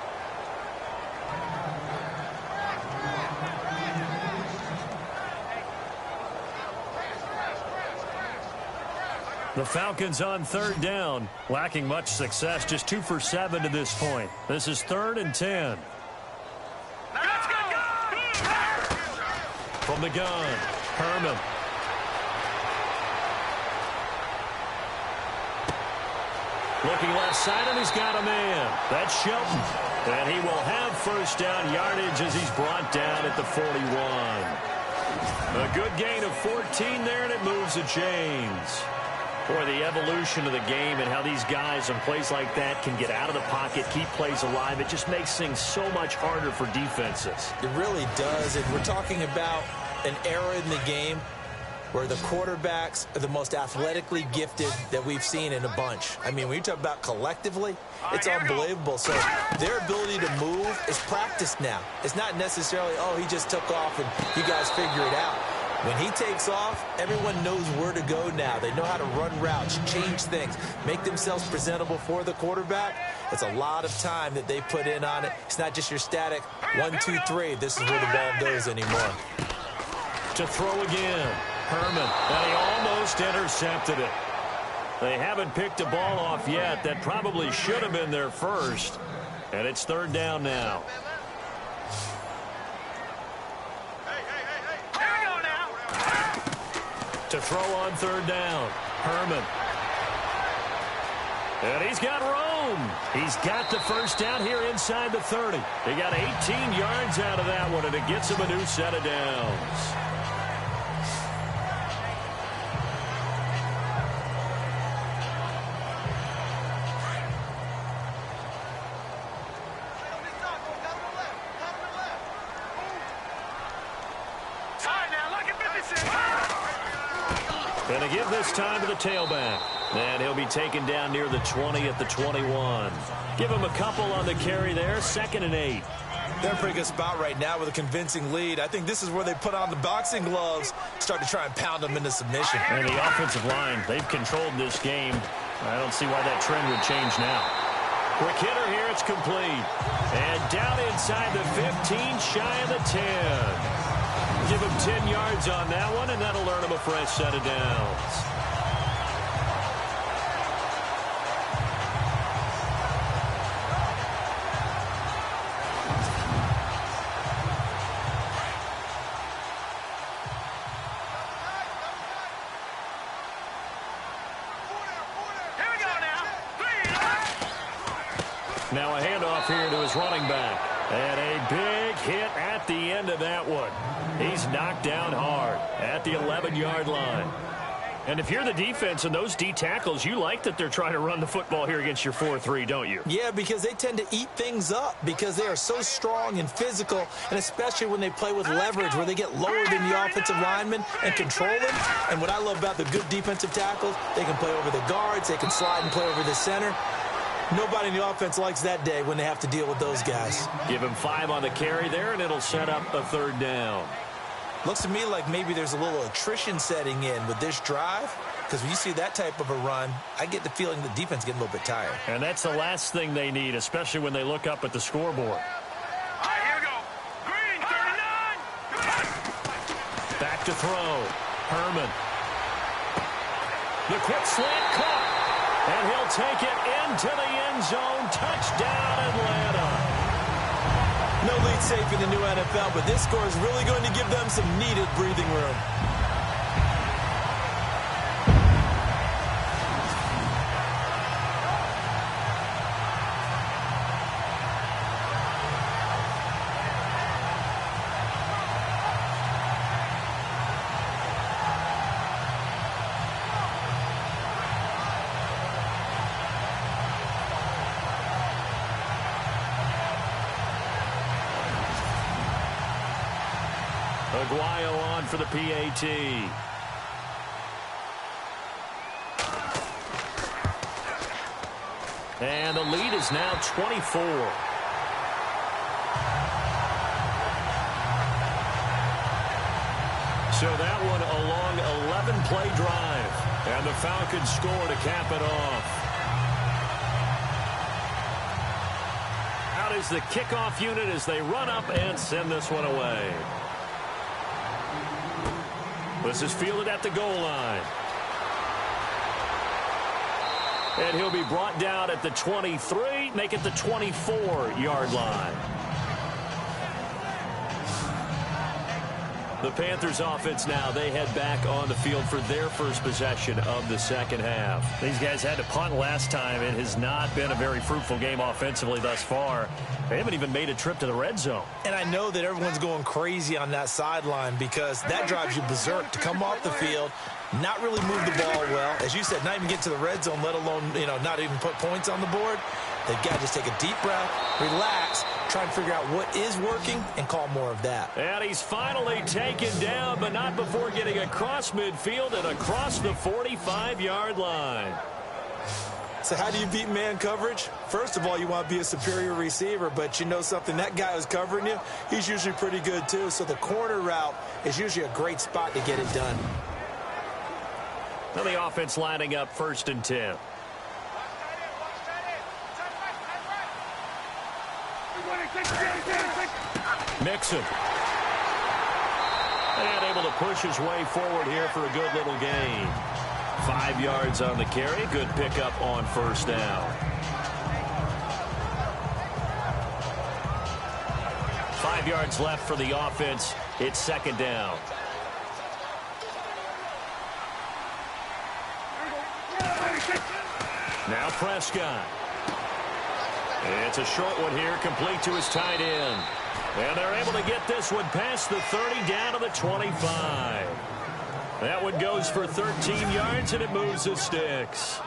The Falcons on 3rd down, lacking much success, just 2 for 7 to this point. This is 3rd and 10. From the gun, Herman. Looking left side, and he's got a man. That's Shelton. And he will have first down yardage as he's brought down at the 41. A good gain of 14 there, and it moves the chains. Boy, the evolution of the game and how these guys on plays like that can get out of the pocket, keep plays alive, it just makes things so much harder for defenses. It really does, and we're talking about an era in the game where the quarterbacks are the most athletically gifted that we've seen in a bunch. I mean, when you talk about collectively, it's unbelievable. So their ability to move is practiced now. It's not necessarily, oh, he just took off and you guys figure it out. When he takes off, everyone knows where to go now. They know how to run routes, change things, make themselves presentable for the quarterback. It's a lot of time that they put in on it. It's not just your static 1, 2, 3. This is where the ball goes anymore. To throw again, Herman, and he almost intercepted it. They haven't picked a ball off yet. That probably should have been their first. And it's 3rd down now. To throw on 3rd down, Herman. And he's got room. He's got the first down here inside the 30. He got 18 yards out of that one, and it gets him a new set of downs. Going to give this time to the tailback. And he'll be taken down near the 20 at the 21. Give him a couple on the carry there. 2nd and 8. They're in a pretty good spot right now with a convincing lead. I think this is where they put on the boxing gloves, start to try and pound them into submission. And the offensive line, they've controlled this game. I don't see why that trend would change now. Quick hitter here, it's complete. And down inside the 15, shy of the 10. Give him 10 yards on that one, and that'll earn him a fresh set of downs. Here we go now. Now a handoff here to his running back. And a big hit at the end of that one. He's knocked down hard at the 11-yard line. And if you're the defense and those D tackles, you like that they're trying to run the football here against your 4-3, don't you? Yeah, because they tend to eat things up because they are so strong and physical, and especially when they play with leverage where they get lower than the offensive linemen and control them. And what I love about the good defensive tackles, they can play over the guards, they can slide and play over the center. Nobody in the offense likes that day when they have to deal with those guys. Give him 5 on the carry there, and it'll set up a 3rd down. Looks to me like maybe there's a little attrition setting in with this drive, because when you see that type of a run, I get the feeling the defense getting a little bit tired. And that's the last thing they need, especially when they look up at the scoreboard. All right, here we go. Green, 39. Back to throw. Herman. The quick slant caught. And he'll take it into the end zone. Touchdown, Atlanta. No lead safe in the new NFL, but this score is really going to give them some needed breathing room. Aguayo on for the PAT. And the lead is now 24. So that one a long 11-play drive. And the Falcons score to cap it off. Out is the kickoff unit as they run up and send this one away. This is fielded at the goal line. And he'll be brought down at the 23, make it the 24-yard line. The Panthers offense now, they head back on the field for their first possession of the second half. These guys had to punt last time. It has not been a very fruitful game offensively thus far. They haven't even made a trip to the red zone. And I know that everyone's going crazy on that sideline because that drives you berserk to come off the field, not really move the ball well. As you said, not even get to the red zone, let alone, not even put points on the board. They've got to just take a deep breath, relax, try and figure out what is working, and call more of that. And he's finally taken down, but not before getting across midfield and across the 45-yard line. So how do you beat man coverage? First of all, you want to be a superior receiver, but you know something, that guy who's covering you, he's usually pretty good too. So the corner route is usually a great spot to get it done. Now the offense lining up 1st and 10. Mixon. And able to push his way forward here for a good little gain. 5 yards on the carry. Good pickup on 1st down. 5 yards left for the offense. It's 2nd down. Now Prescott. It's a short one here, complete to his tight end. And they're able to get this one past the 30 down to the 25. That one goes for 13 yards, and it moves the sticks.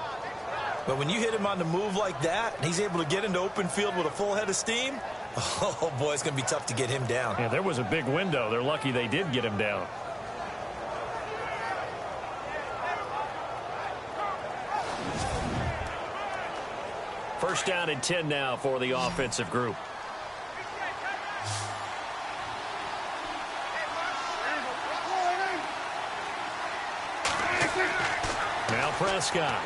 But when you hit him on the move like that, and he's able to get into open field with a full head of steam, oh, boy, it's going to be tough to get him down. Yeah, there was a big window. They're lucky they did get him down. First down and 10 now for the offensive group. Now Prescott.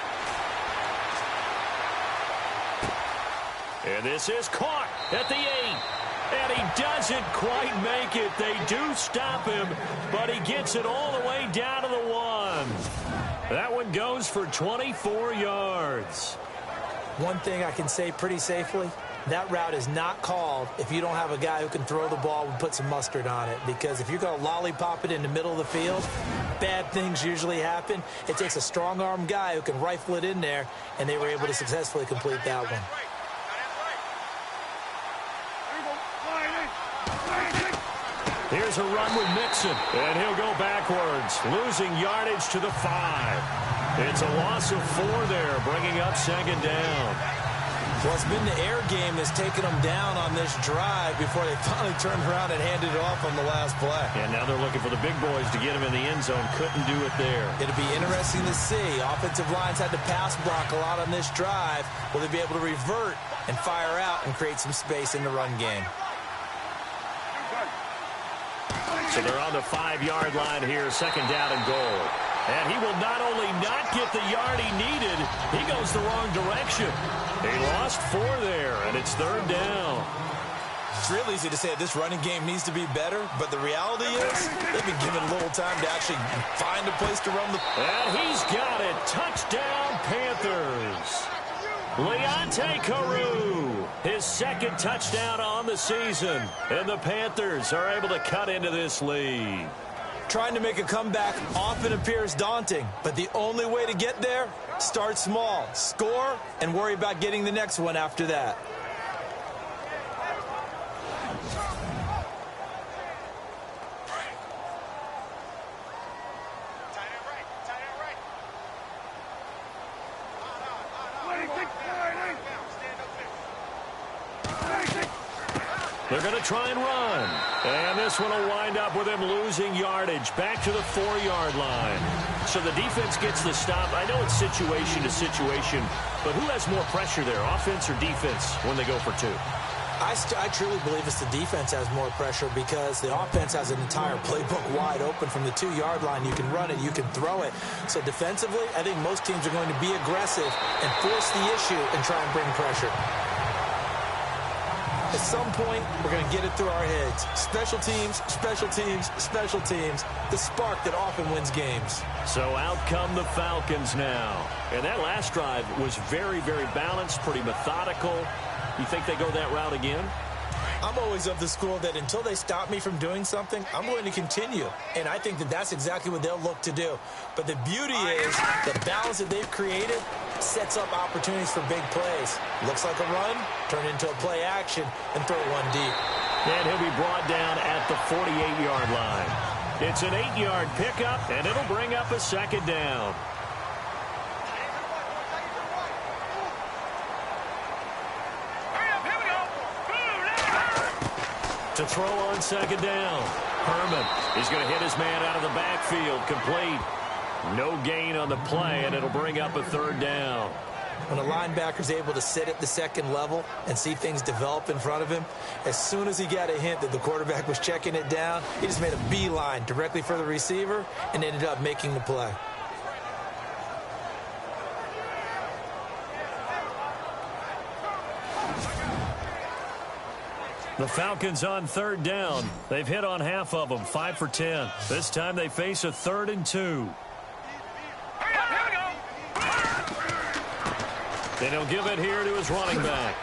And this is caught at the 8. And he doesn't quite make it. They do stop him, but he gets it all the way down to the 1. That one goes for 24 yards. One thing I can say pretty safely, that route is not called if you don't have a guy who can throw the ball and put some mustard on it. Because if you're going to lollipop it in the middle of the field, bad things usually happen. It takes a strong-arm guy who can rifle it in there, and they were able to successfully complete that one. Here's a run with Mixon, and he'll go backwards, losing yardage to the 5. It's a loss of 4 there, bringing up second down. Well, it's been the air game that's taken them down on this drive before they finally turned around and handed it off on the last play. And now they're looking for the big boys to get him in the end zone. Couldn't do it there. It'll be interesting to see. Offensive lines had to pass block a lot on this drive. Will they be able to revert and fire out and create some space in the run game? So they're on the 5-yard line here, second down and goal. And he will not only not get the yard he needed, he goes the wrong direction. He lost 4 there, and it's third down. It's real easy to say this running game needs to be better, but the reality is they've been given little time to actually find a place to run the... And he's got it. Touchdown, Panthers. Leonte Carew, his second touchdown on the season. And the Panthers are able to cut into this lead. Trying to make a comeback often appears daunting, but the only way to get there, start small, score, and worry about getting the next one after that. They're going to try and run. And this one will wind up with him losing yardage back to the 4-yard line. So the defense gets the stop. I know it's situation to situation, but who has more pressure there, offense or defense, when they go for 2? I truly believe it's the defense has more pressure because the offense has an entire playbook wide open from the 2-yard line. You can run it, you can throw it. So defensively, I think most teams are going to be aggressive and force the issue and try and bring pressure. At some point, we're going to get it through our heads. Special teams, special teams, special teams. The spark that often wins games. So out come the Falcons now. And that last drive was very, very balanced, pretty methodical. You think they go that route again? I'm always of the school that until they stop me from doing something, I'm going to continue. And I think that that's exactly what they'll look to do. But the beauty is the balance that they've created sets up opportunities for big plays. Looks like a run, turn into a play action, and throw one deep. And he'll be brought down at the 48-yard line. It's an 8-yard pickup, and it'll bring up a second down. To throw on second down. Herman is going to hit his man out of the backfield. Complete. No gain on the play, and it'll bring up a third down. When a linebacker's able to sit at the second level and see things develop in front of him, as soon as he got a hint that the quarterback was checking it down, he just made a beeline directly for the receiver and ended up making the play. The Falcons on third down. They've hit on half of them, 5 for 10. This time they face a 3rd and 2. And he'll give it here to his running back.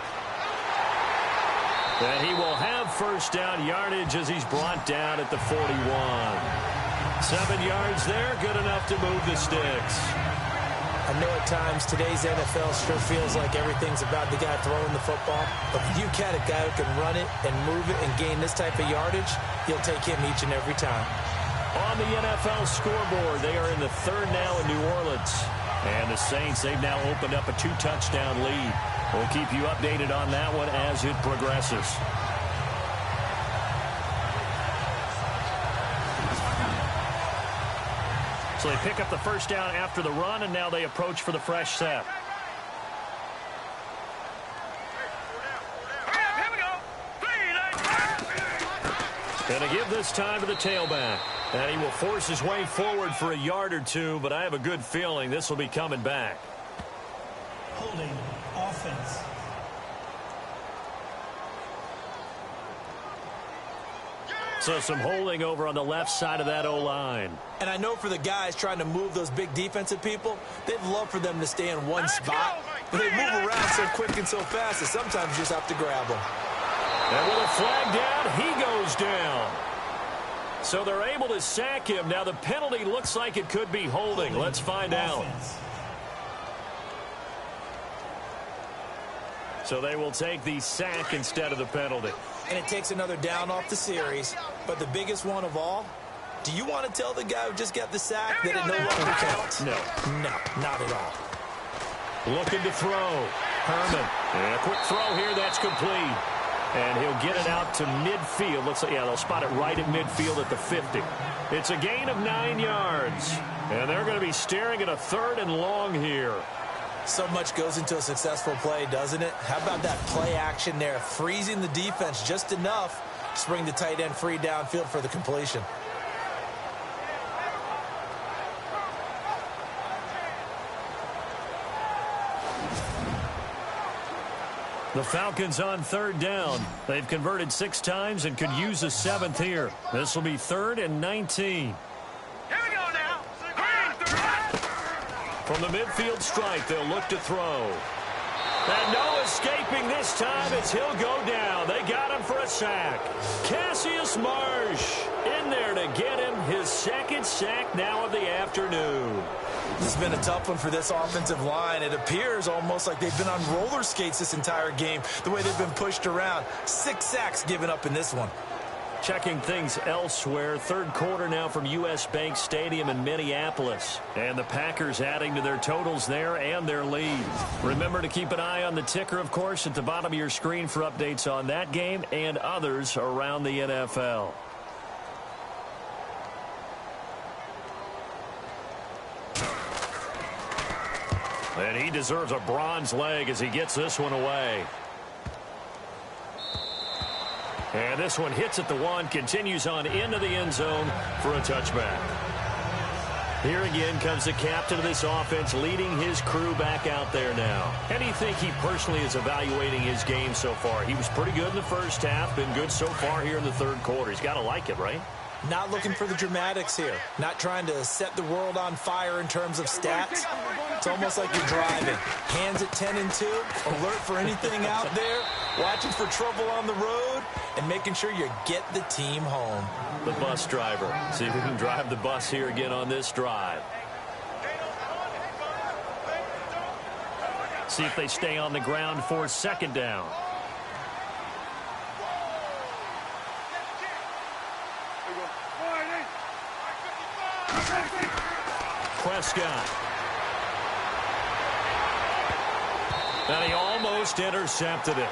And he will have first down yardage as he's brought down at the 41. 7 yards there, good enough to move the sticks. I know at times today's NFL sure feels like everything's about the guy throwing the football. But if you got a guy who can run it and move it and gain this type of yardage, you'll take him each and every time. On the NFL scoreboard, they are in the 3rd now in New Orleans. And the Saints, they've now opened up a 2-touchdown lead. We'll keep you updated on that one as it progresses. So they pick up the first down after the run, and now they approach for the fresh set. And to give this time to the tailback. And he will force his way forward for a yard or 2, but I have a good feeling this will be coming back. Holding offense. So some holding over on the left side of that O-line. And I know for the guys trying to move those big defensive people, they'd love for them to stay in one spot. But they move around so quick and so fast that sometimes you just have to grab them. And with a flag down, he goes down. So they're able to sack him. Now the penalty looks like it could be holding. Let's find out. So they will take the sack instead of the penalty. and it takes another down off the series. But the biggest one of all, do you want to tell the guy who just got the sack that it no longer counts? No. No, not at all. Looking to throw. Herman. And a quick throw here. That's complete. And he'll get it out to midfield. Looks like, yeah, they'll spot it right at midfield at the 50. It's a gain of 9 yards. And they're going to be staring at a 3rd and long here. So much goes into a successful play, doesn't it? How about that play action there? Freezing the defense just enough to bring the tight end free downfield for the completion. The Falcons on 3rd down. They've converted 6 times and could use a 7th here. This will be 3rd and 19. Here we go now. From the midfield strike, they'll look to throw. And no escaping this time as he'll go down. They got him for a sack. Cassius Marsh in there to get him his 2nd sack now of the afternoon. This has been a tough one for this offensive line. It appears almost like they've been on roller skates this entire game, the way they've been pushed around. 6 sacks given up in this one. Checking things elsewhere. 3rd quarter now from U.S. Bank Stadium in Minneapolis. And the Packers adding to their totals there and their lead. Remember to keep an eye on the ticker, of course, at the bottom of your screen for updates on that game and others around the NFL. And he deserves a bronze leg as he gets this one away. And this one hits at the 1, continues on into the end zone for a touchback. Here again comes the captain of this offense leading his crew back out there now. How do you think he personally is evaluating his game so far? He was pretty good in the first half, been good so far here in the 3rd quarter. He's got to like it, right? Not looking for the dramatics here. Not trying to set the world on fire in terms of stats. It's almost like you're driving. Hands at 10 and 2, alert for anything out there, watching for trouble on the road, and making sure you get the team home. The bus driver. See if we can drive the bus here again on this drive. See if they stay on the ground for 2nd down. Prescott. And he almost intercepted it.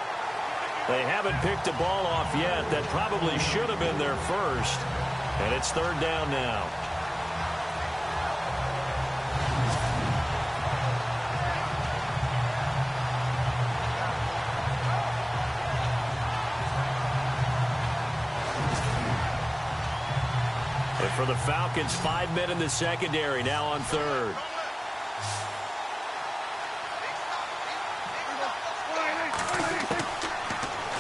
They haven't picked a ball off yet. That probably should have been their first. And it's 3rd down now. And for the Falcons, 5 men in the secondary now on 3rd.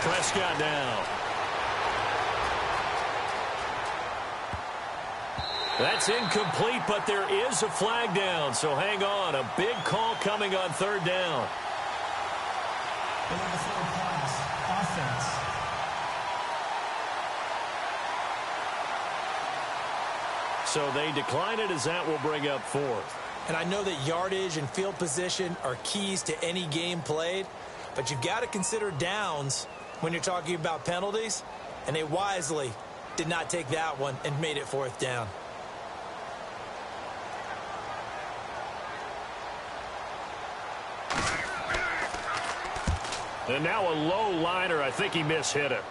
Prescott down. That's incomplete, but there is a flag down, so hang on. A big call coming on 3rd down. Offense. So they decline it as that will bring up 4th. And I know that yardage and field position are keys to any game played, but you've got to consider downs when you're talking about penalties, and they wisely did not take that one and made it 4th down. And now a low liner. I think he mishit it.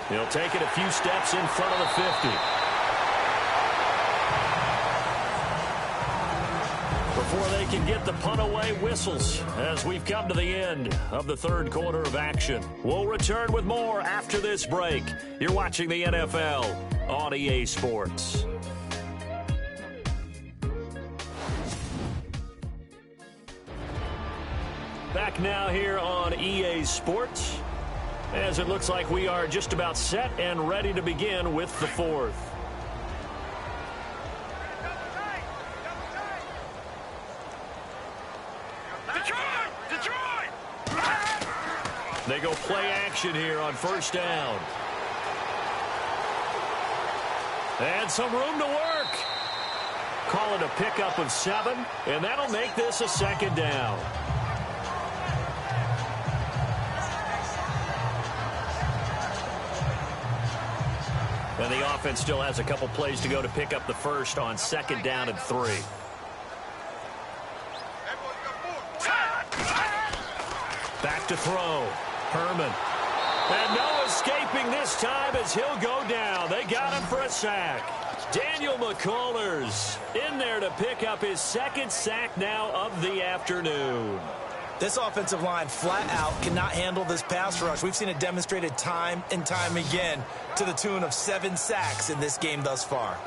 He'll take it a few steps in front of the 50. Before they can get the punt away, whistles as we've come to the end of the 3rd quarter of action. We'll return with more after this break. You're watching the NFL on EA Sports. Back now here on EA Sports, as it looks like we are just about set and ready to begin with the 4th. They go play action here on 1st down. And some room to work. Call it a pickup of 7, and that'll make this a 2nd down. And the offense still has a couple plays to go to pick up the first on 2nd down and 3. Back to throw. Herman. And no escaping this time as he'll go down. They got him for a sack. Daniel McCullers in there to pick up his 2nd sack now of the afternoon. This offensive line flat out cannot handle this pass rush. We've seen it demonstrated time and time again to the tune of 7 sacks in this game thus far.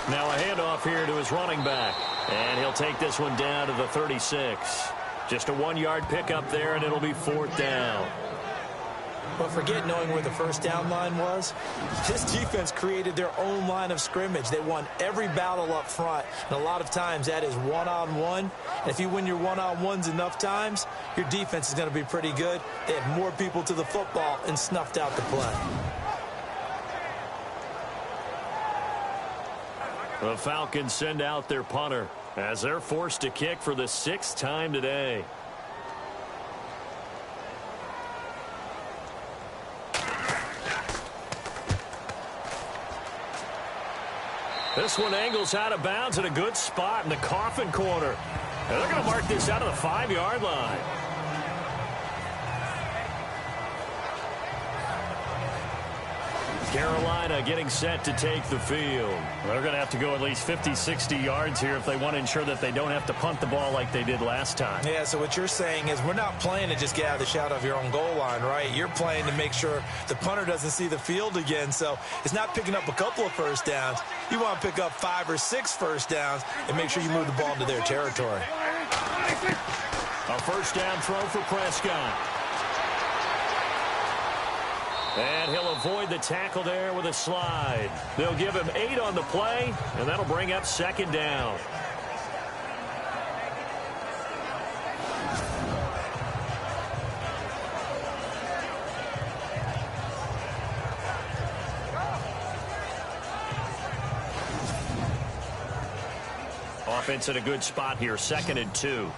Now a handoff here to his running back. And he'll take this one down to the 36. Just a 1-yard pickup there, and it'll be 4th down. But forget knowing where the first down line was. This defense created their own line of scrimmage. They won every battle up front. And a lot of times that is one-on-one. And if you win your one-on-ones enough times, your defense is going to be pretty good. They had more people to the football and snuffed out the play. The Falcons send out their punter as they're forced to kick for the 6th time today. This one angles out of bounds at a good spot in the coffin corner. And they're going to mark this out of the 5-yard line. Carolina getting set to take the field. They're going to have to go at least 50, 60 yards here if they want to ensure that they don't have to punt the ball like they did last time. Yeah, so what you're saying is we're not playing to just get out of the shadow of your own goal line, right? You're playing to make sure the punter doesn't see the field again. So it's not picking up a couple of first downs. You want to pick up 5 or 6 first downs and make sure you move the ball into their territory. A first down throw for Prescott. And he'll avoid the tackle there with a slide. They'll give him 8 on the play, and that'll bring up 2nd down. Offense in a good spot here, 2nd and 2.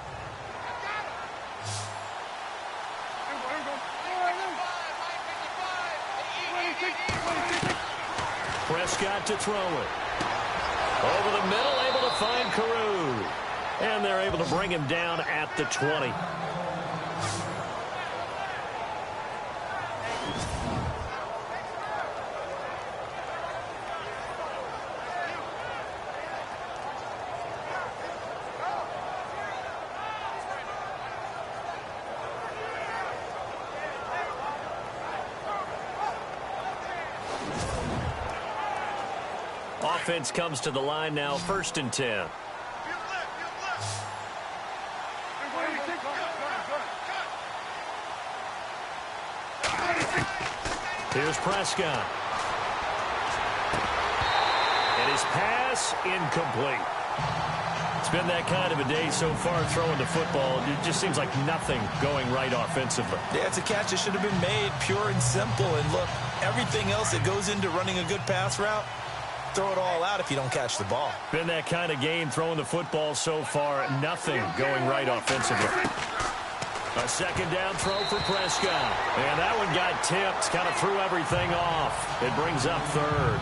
Prescott to throw it. Over the middle, able to find Carew. And they're able to bring him down at the 20. Offense comes to the line now, 1st and 10. Here's Prescott. And his pass incomplete. It's been that kind of a day so far throwing the football. It just seems like nothing going right offensively. Yeah, it's a catch that should have been made, pure and simple. And look, everything else that goes into running a good pass route, throw it all out if you don't catch the ball. Been that kind of game throwing the football so far. Nothing going right offensively. A 2nd down throw for Prescott. And that one got tipped. Kind of threw everything off. It brings up 3rd.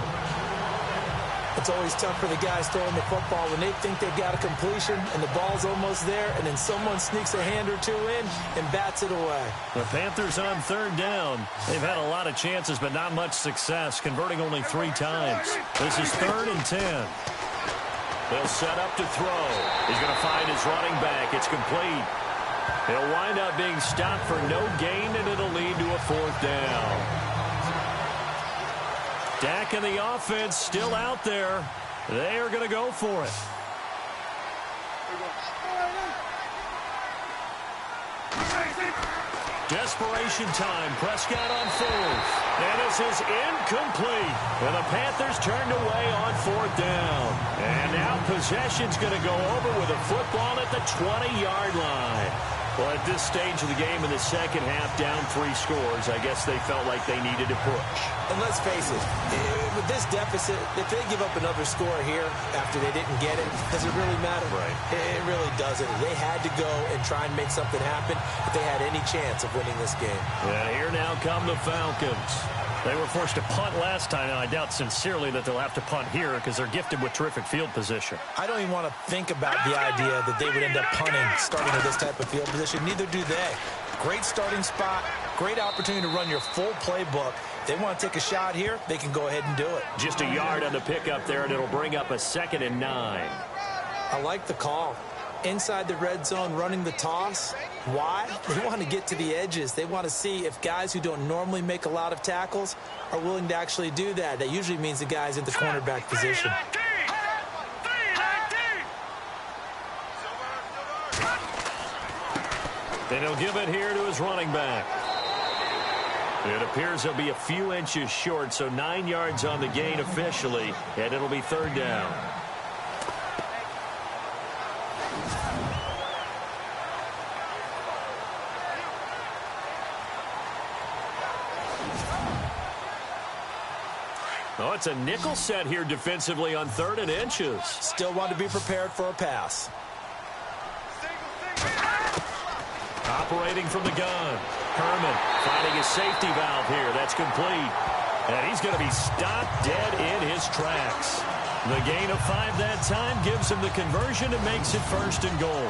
It's always tough for the guys throwing the football when they think they've got a completion and the ball's almost there, and then someone sneaks a hand or two in and bats it away. The Panthers on 3rd down. They've had a lot of chances, but not much success, converting only 3 times. This is 3rd and 10. They'll set up to throw. He's going to find his running back. It's complete. He'll wind up being stopped for no gain, and it'll lead to a 4th down. Dak and the offense still out there. They are going to go for it. Desperation time. Prescott on 4th. And this is incomplete. And the Panthers turned away on 4th down. And now possession's going to go over with a football at the 20-yard line. Well, at this stage of the game in the second half, down 3 scores, I guess they felt like they needed to push. And let's face it, with this deficit, if they give up another score here after they didn't get it, does it really matter? Right. It really doesn't. They had to go and try and make something happen if they had any chance of winning this game. And here now come the Falcons. They were forced to punt last time, and I doubt sincerely that they'll have to punt here because they're gifted with terrific field position. I don't even want to think about the idea that they would end up punting starting with this type of field position. Neither do they. Great starting spot, great opportunity to run your full playbook. They want to take a shot here, they can go ahead and do it. Just a yard on the pickup there, and it'll bring up a 2nd and 9. I like the call. Inside the red zone, running the toss. Why? They want to get to the edges. They want to see if guys who don't normally make a lot of tackles are willing to actually do that. That usually means the guy's in the cornerback position. And he'll give it here to his running back. It appears he'll be a few inches short, so 9 yards on the gain officially, and it'll be 3rd down. Oh, it's a nickel set here defensively on 3rd and inches. Still want to be prepared for a pass. Operating from the gun. Herman finding his safety valve here. That's complete. And he's going to be stopped dead in his tracks. The gain of 5 that time gives him the conversion and makes it 1st and goal.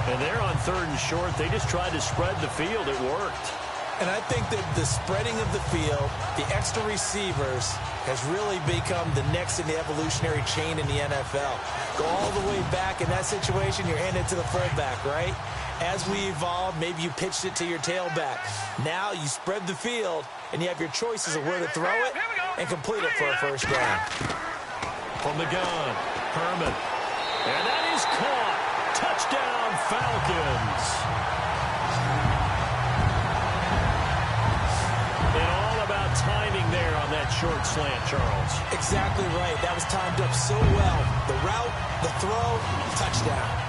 And they're on 3rd and short. They just tried to spread the field. It worked. And I think that the spreading of the field, the extra receivers, has really become the next in the evolutionary chain in the NFL. Go all the way back in that situation, you're handed to the fullback, right? As we evolve, maybe you pitched it to your tailback. Now you spread the field, and you have your choices of where to throw it and complete it for a 1st down. From the gun, Herman. And that is caught. Touchdown, Falcons. And all about timing there on that short slant, Charles. Exactly right. That was timed up so well. The route, the throw, touchdown.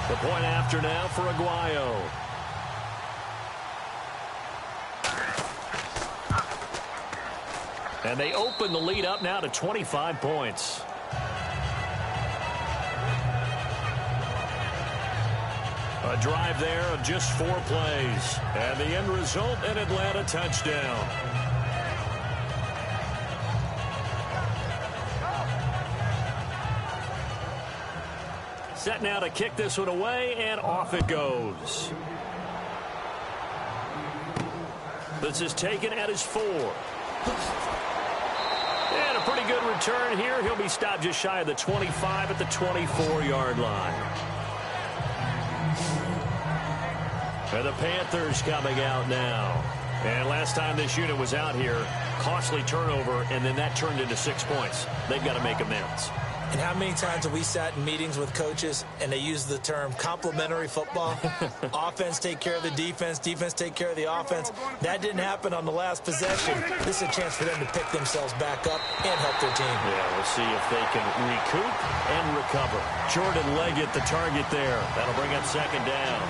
The point after now for Aguayo. And they open the lead up now to 25 points. A drive there of just 4 plays. And the end result, an Atlanta touchdown. Set now to kick this one away, and off it goes. This is taken at his 4. And a pretty good return here. He'll be stopped just shy of the 25 at the 24-yard line. And the Panthers coming out now. And last time this unit was out here, costly turnover, and then that turned into 6 points. They've got to make amends. And how many times have we sat in meetings with coaches and they use the term complementary football? Offense take care of the defense, defense take care of the offense. That didn't happen on the last possession. This is a chance for them to pick themselves back up and help their team. Yeah, we'll see if they can recoup and recover. Jordan Leggett, the target there. That'll bring up 2nd down.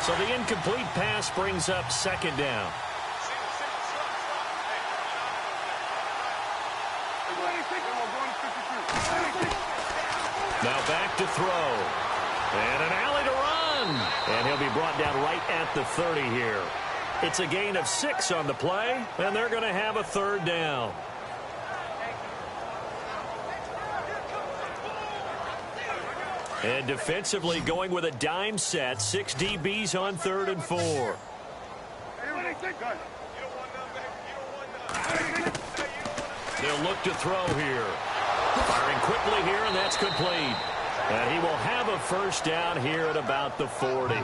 So the incomplete pass brings up 2nd down. Now back to throw. And an alley to run. And he'll be brought down right at the 30 here. It's a gain of 6 on the play, and they're going to have a 3rd down. And defensively going with a dime set. 6 DBs on 3rd and 4. They'll look to throw here. Firing quickly here, and that's complete. And he will have a 1st down here at about the 40.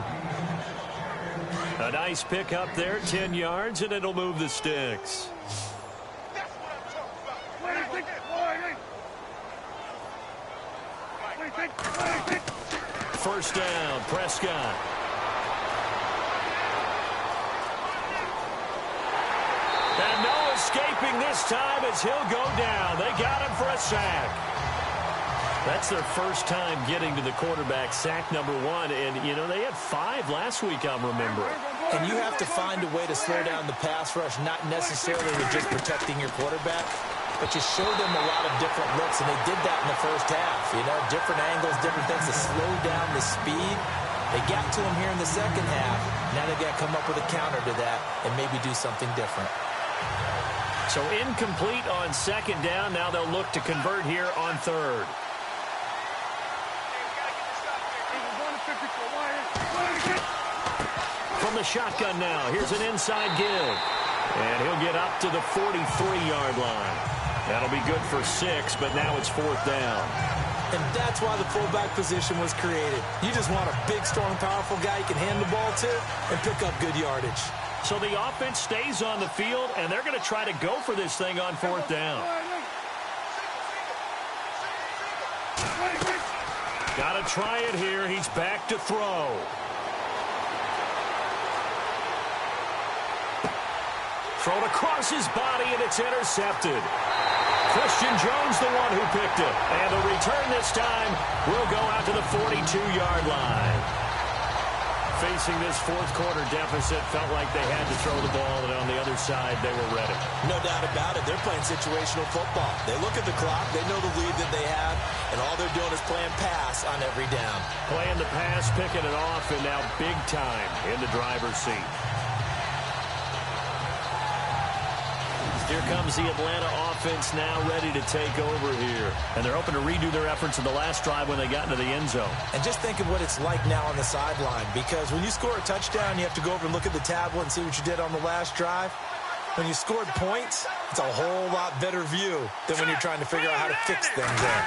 A nice pick up there, 10 yards, and it'll move the sticks. first down. Prescott. And no escaping this time as he'll go down. They got him for a sack. That's their first time getting to the quarterback, sack number 1. And, you know, they had 5 last week, I'm remembering. And you have to find a way to slow down the pass rush, not necessarily with just protecting your quarterback, but you show them a lot of different looks, and they did that in the first half. You know, different angles, different things to slow down the speed. They got to him here in the second half. Now they've got to come up with a counter to that and maybe do something different. So incomplete on second down. Now they'll look to convert here on third. From the shotgun now, here's an inside give. And he'll get up to the 43-yard line. That'll be good for 6, but now it's 4th down. And that's why the fullback position was created. You just want a big, strong, powerful guy you can hand the ball to and pick up good yardage. So the offense stays on the field, and they're going to try to go for this thing on 4th down. Got to try it here. He's back to throw. Thrown across his body, and it's intercepted. Christian Jones, the one who picked it. And the return this time will go out to the 42-yard line. Facing this fourth quarter deficit, felt like they had to throw the ball, and on the other side, they were ready. No doubt about it. They're playing situational football. They look at the clock. They know the lead that they have, and all they're doing is playing pass on every down. Playing the pass, picking it off, and now big time in the driver's seat. Here comes the Atlanta offense now ready to take over here. And they're hoping to redo their efforts in the last drive when they got into the end zone. And just think of what it's like now on the sideline, because when you score a touchdown, you have to go over and look at the tablet and see what you did on the last drive. When you scored points, it's a whole lot better view than when you're trying to figure out how to fix things there.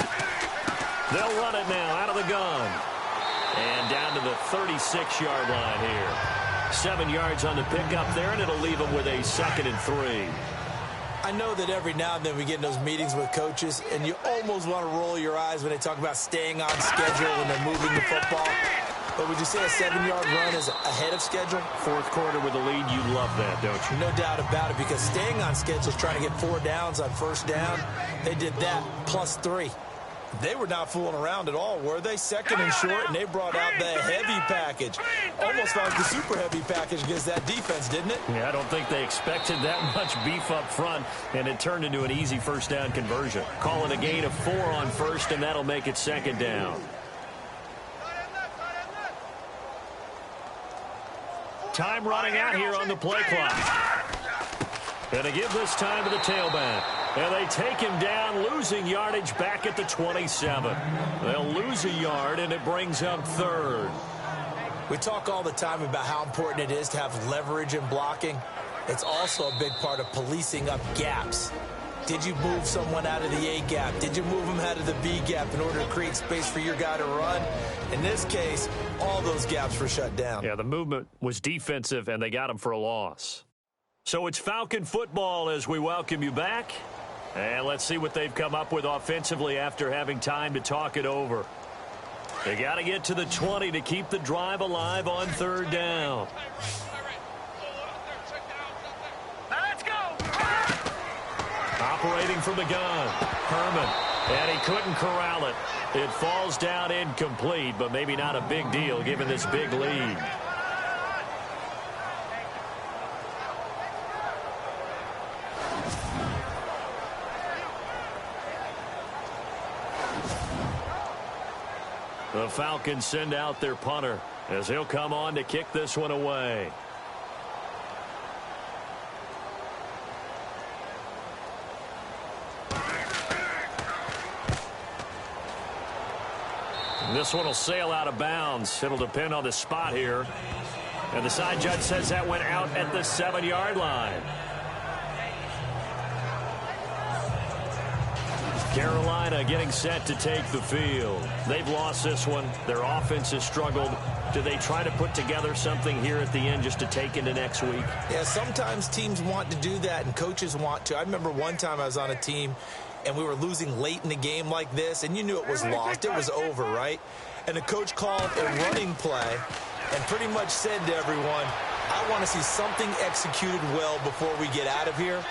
They'll run it now out of the gun. And down to the 36-yard line here. 7 yards on the pickup there, and it'll leave them with a 2nd and 3. I know that every now and then we get in those meetings with coaches, and you almost want to roll your eyes when they talk about staying on schedule when they're moving the football. But would you say a 7-yard run is ahead of schedule? Fourth quarter with a lead, you love that, don't you? No doubt about it, because staying on schedule is trying to get 4 downs on first down. They did that plus 3. They were not fooling around at all, were they? 2nd and short, and they brought out the heavy package. Almost like the super heavy package against that defense, didn't it? Yeah, I don't think they expected that much beef up front, and it turned into an easy first down conversion. Calling a gain of 4 on first, and that'll make it 2nd down. Time running out here on the play clock. And they give this time to the tailback. And they take him down, losing yardage back at the 27. They'll lose a yard, and it brings up 3rd. We talk all the time about how important it is to have leverage in blocking. It's also a big part of policing up gaps. Did you move someone out of the A gap? Did you move them out of the B gap in order to create space for your guy to run? In this case, all those gaps were shut down. Yeah, the movement was defensive, and they got him for a loss. So it's Falcon football as we welcome you back. And let's see what they've come up with offensively after having time to talk it over. They got to get to the 20 to keep the drive alive on 3rd down. Let's go. Operating from the gun, Herman. And he couldn't corral it. It falls down incomplete, but maybe not a big deal given this big lead. The Falcons send out their punter as he'll come on to kick this one away. This one will sail out of bounds. It'll depend on the spot here. And the side judge says that went out at the 7-yard line. Carolina getting set to take the field. They've lost this one. Their offense has struggled. Do they try to put together something here at the end just to take into next week? Yeah, sometimes teams want to do that and coaches want to. I remember one time I was on a team and we were losing late in the game like this, and you knew it was lost. It was over, right? and the coach called a running play and pretty much said to everyone, I want to see something executed well before we get out of here.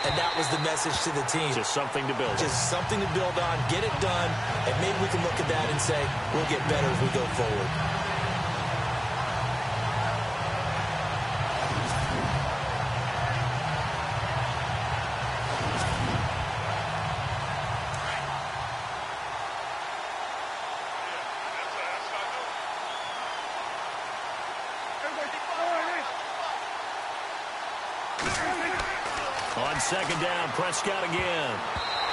And that was the message to the team. Just something to build on. Just something to build on, get it done, and maybe we can look at that and say, we'll get better as we go forward. On second down, Prescott again.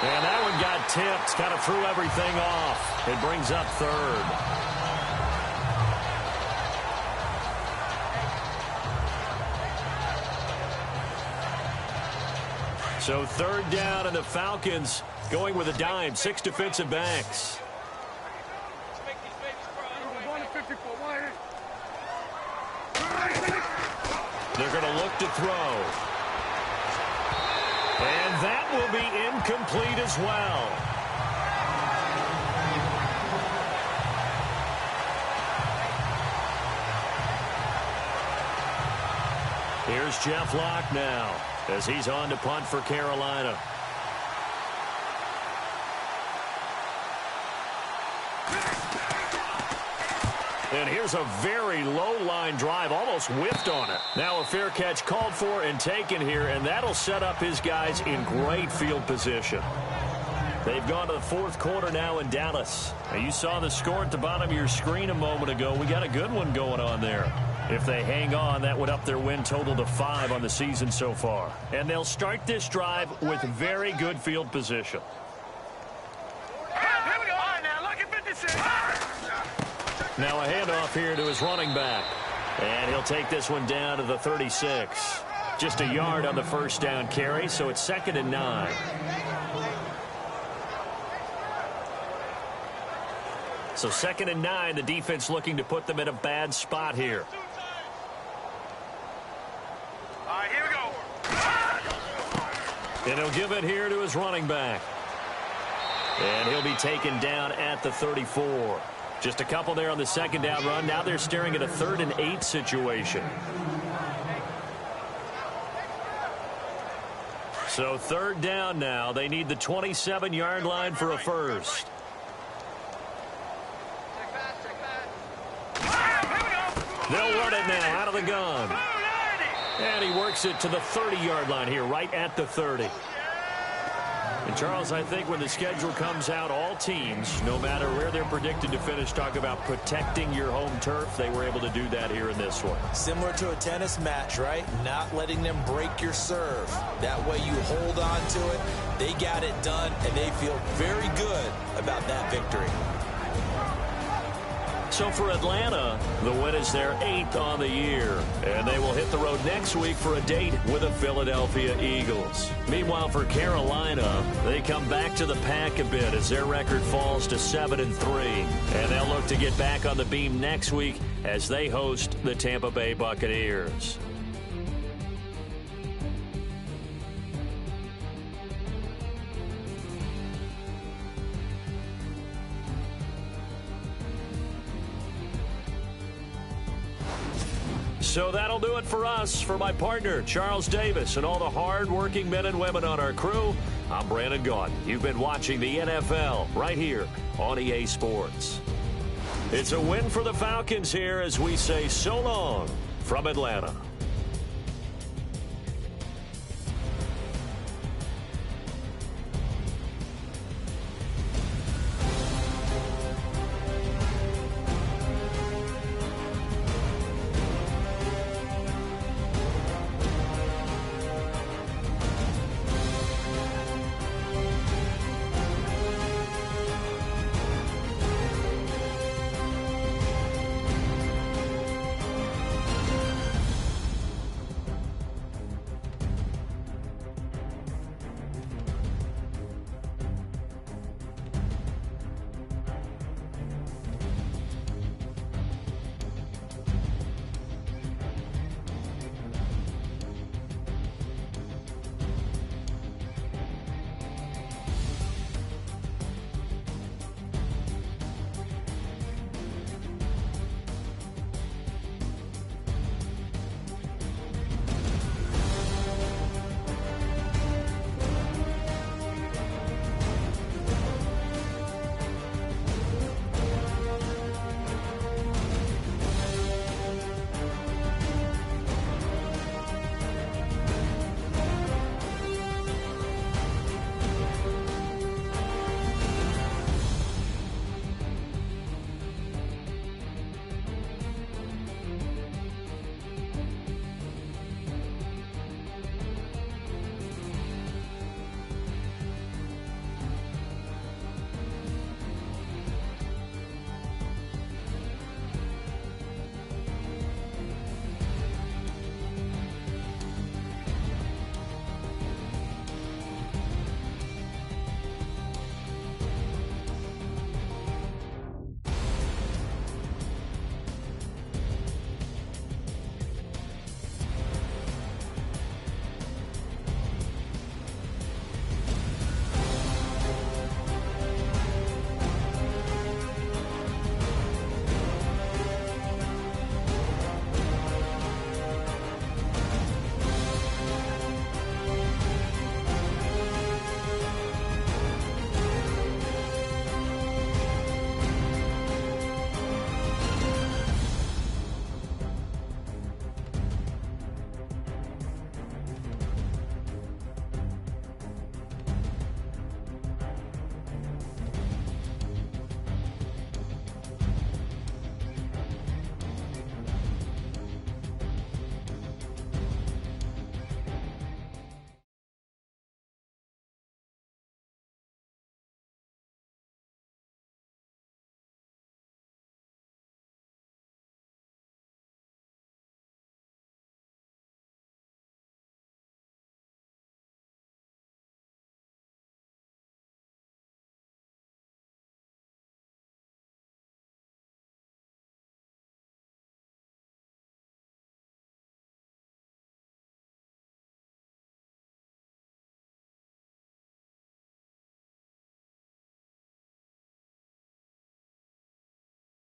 And that one got tipped, kind of threw everything off. It brings up third. So third down, and the Falcons going with a dime, 6 defensive backs. They're going to look to throw. And that will be incomplete as well. Here's Jeff Locke now as he's on to punt for Carolina. And here's a very low-line drive, almost whiffed on it. Now a fair catch called for and taken here, and that'll set up his guys in great field position. They've gone to the fourth quarter now in Dallas. Now you saw the score at the bottom of your screen a moment ago. We got a good one going on there. If they hang on, that would up their win total to 5 on the season so far. And they'll start this drive with very good field position. Now a handoff here to his running back. And he'll take this one down to the 36. Just a yard on the first down carry, so it's 2nd and 9. So 2nd and 9, the defense looking to put them in a bad spot here. All right, here we go. And he'll give it here to his running back. And he'll be taken down at the 34. Just a couple there on the second down run. Now they're staring at a 3rd and 8 situation. So 3rd down now. They need the 27-yard line for a first. They'll run it now out of the gun. And he works it to the 30-yard line here, right at the 30. And, Charles, I think when the schedule comes out, all teams, no matter where they're predicted to finish, talk about protecting your home turf. They were able to do that here in this one. Similar to a tennis match, right? Not letting them break your serve. That way you hold on to it. They got it done, and they feel very good about that victory. So for Atlanta, the win is their 8th on the year. And they will hit the road next week for a date with the Philadelphia Eagles. Meanwhile, for Carolina, they come back to the pack a bit as their record falls to 7-3. And they'll look to get back on the beam next week as they host the Tampa Bay Buccaneers. So that'll do it for us. For my partner, Charles Davis, and all the hard-working men and women on our crew, I'm Brandon Gaudin. You've been watching the NFL right here on EA Sports. It's a win for the Falcons here as we say so long from Atlanta.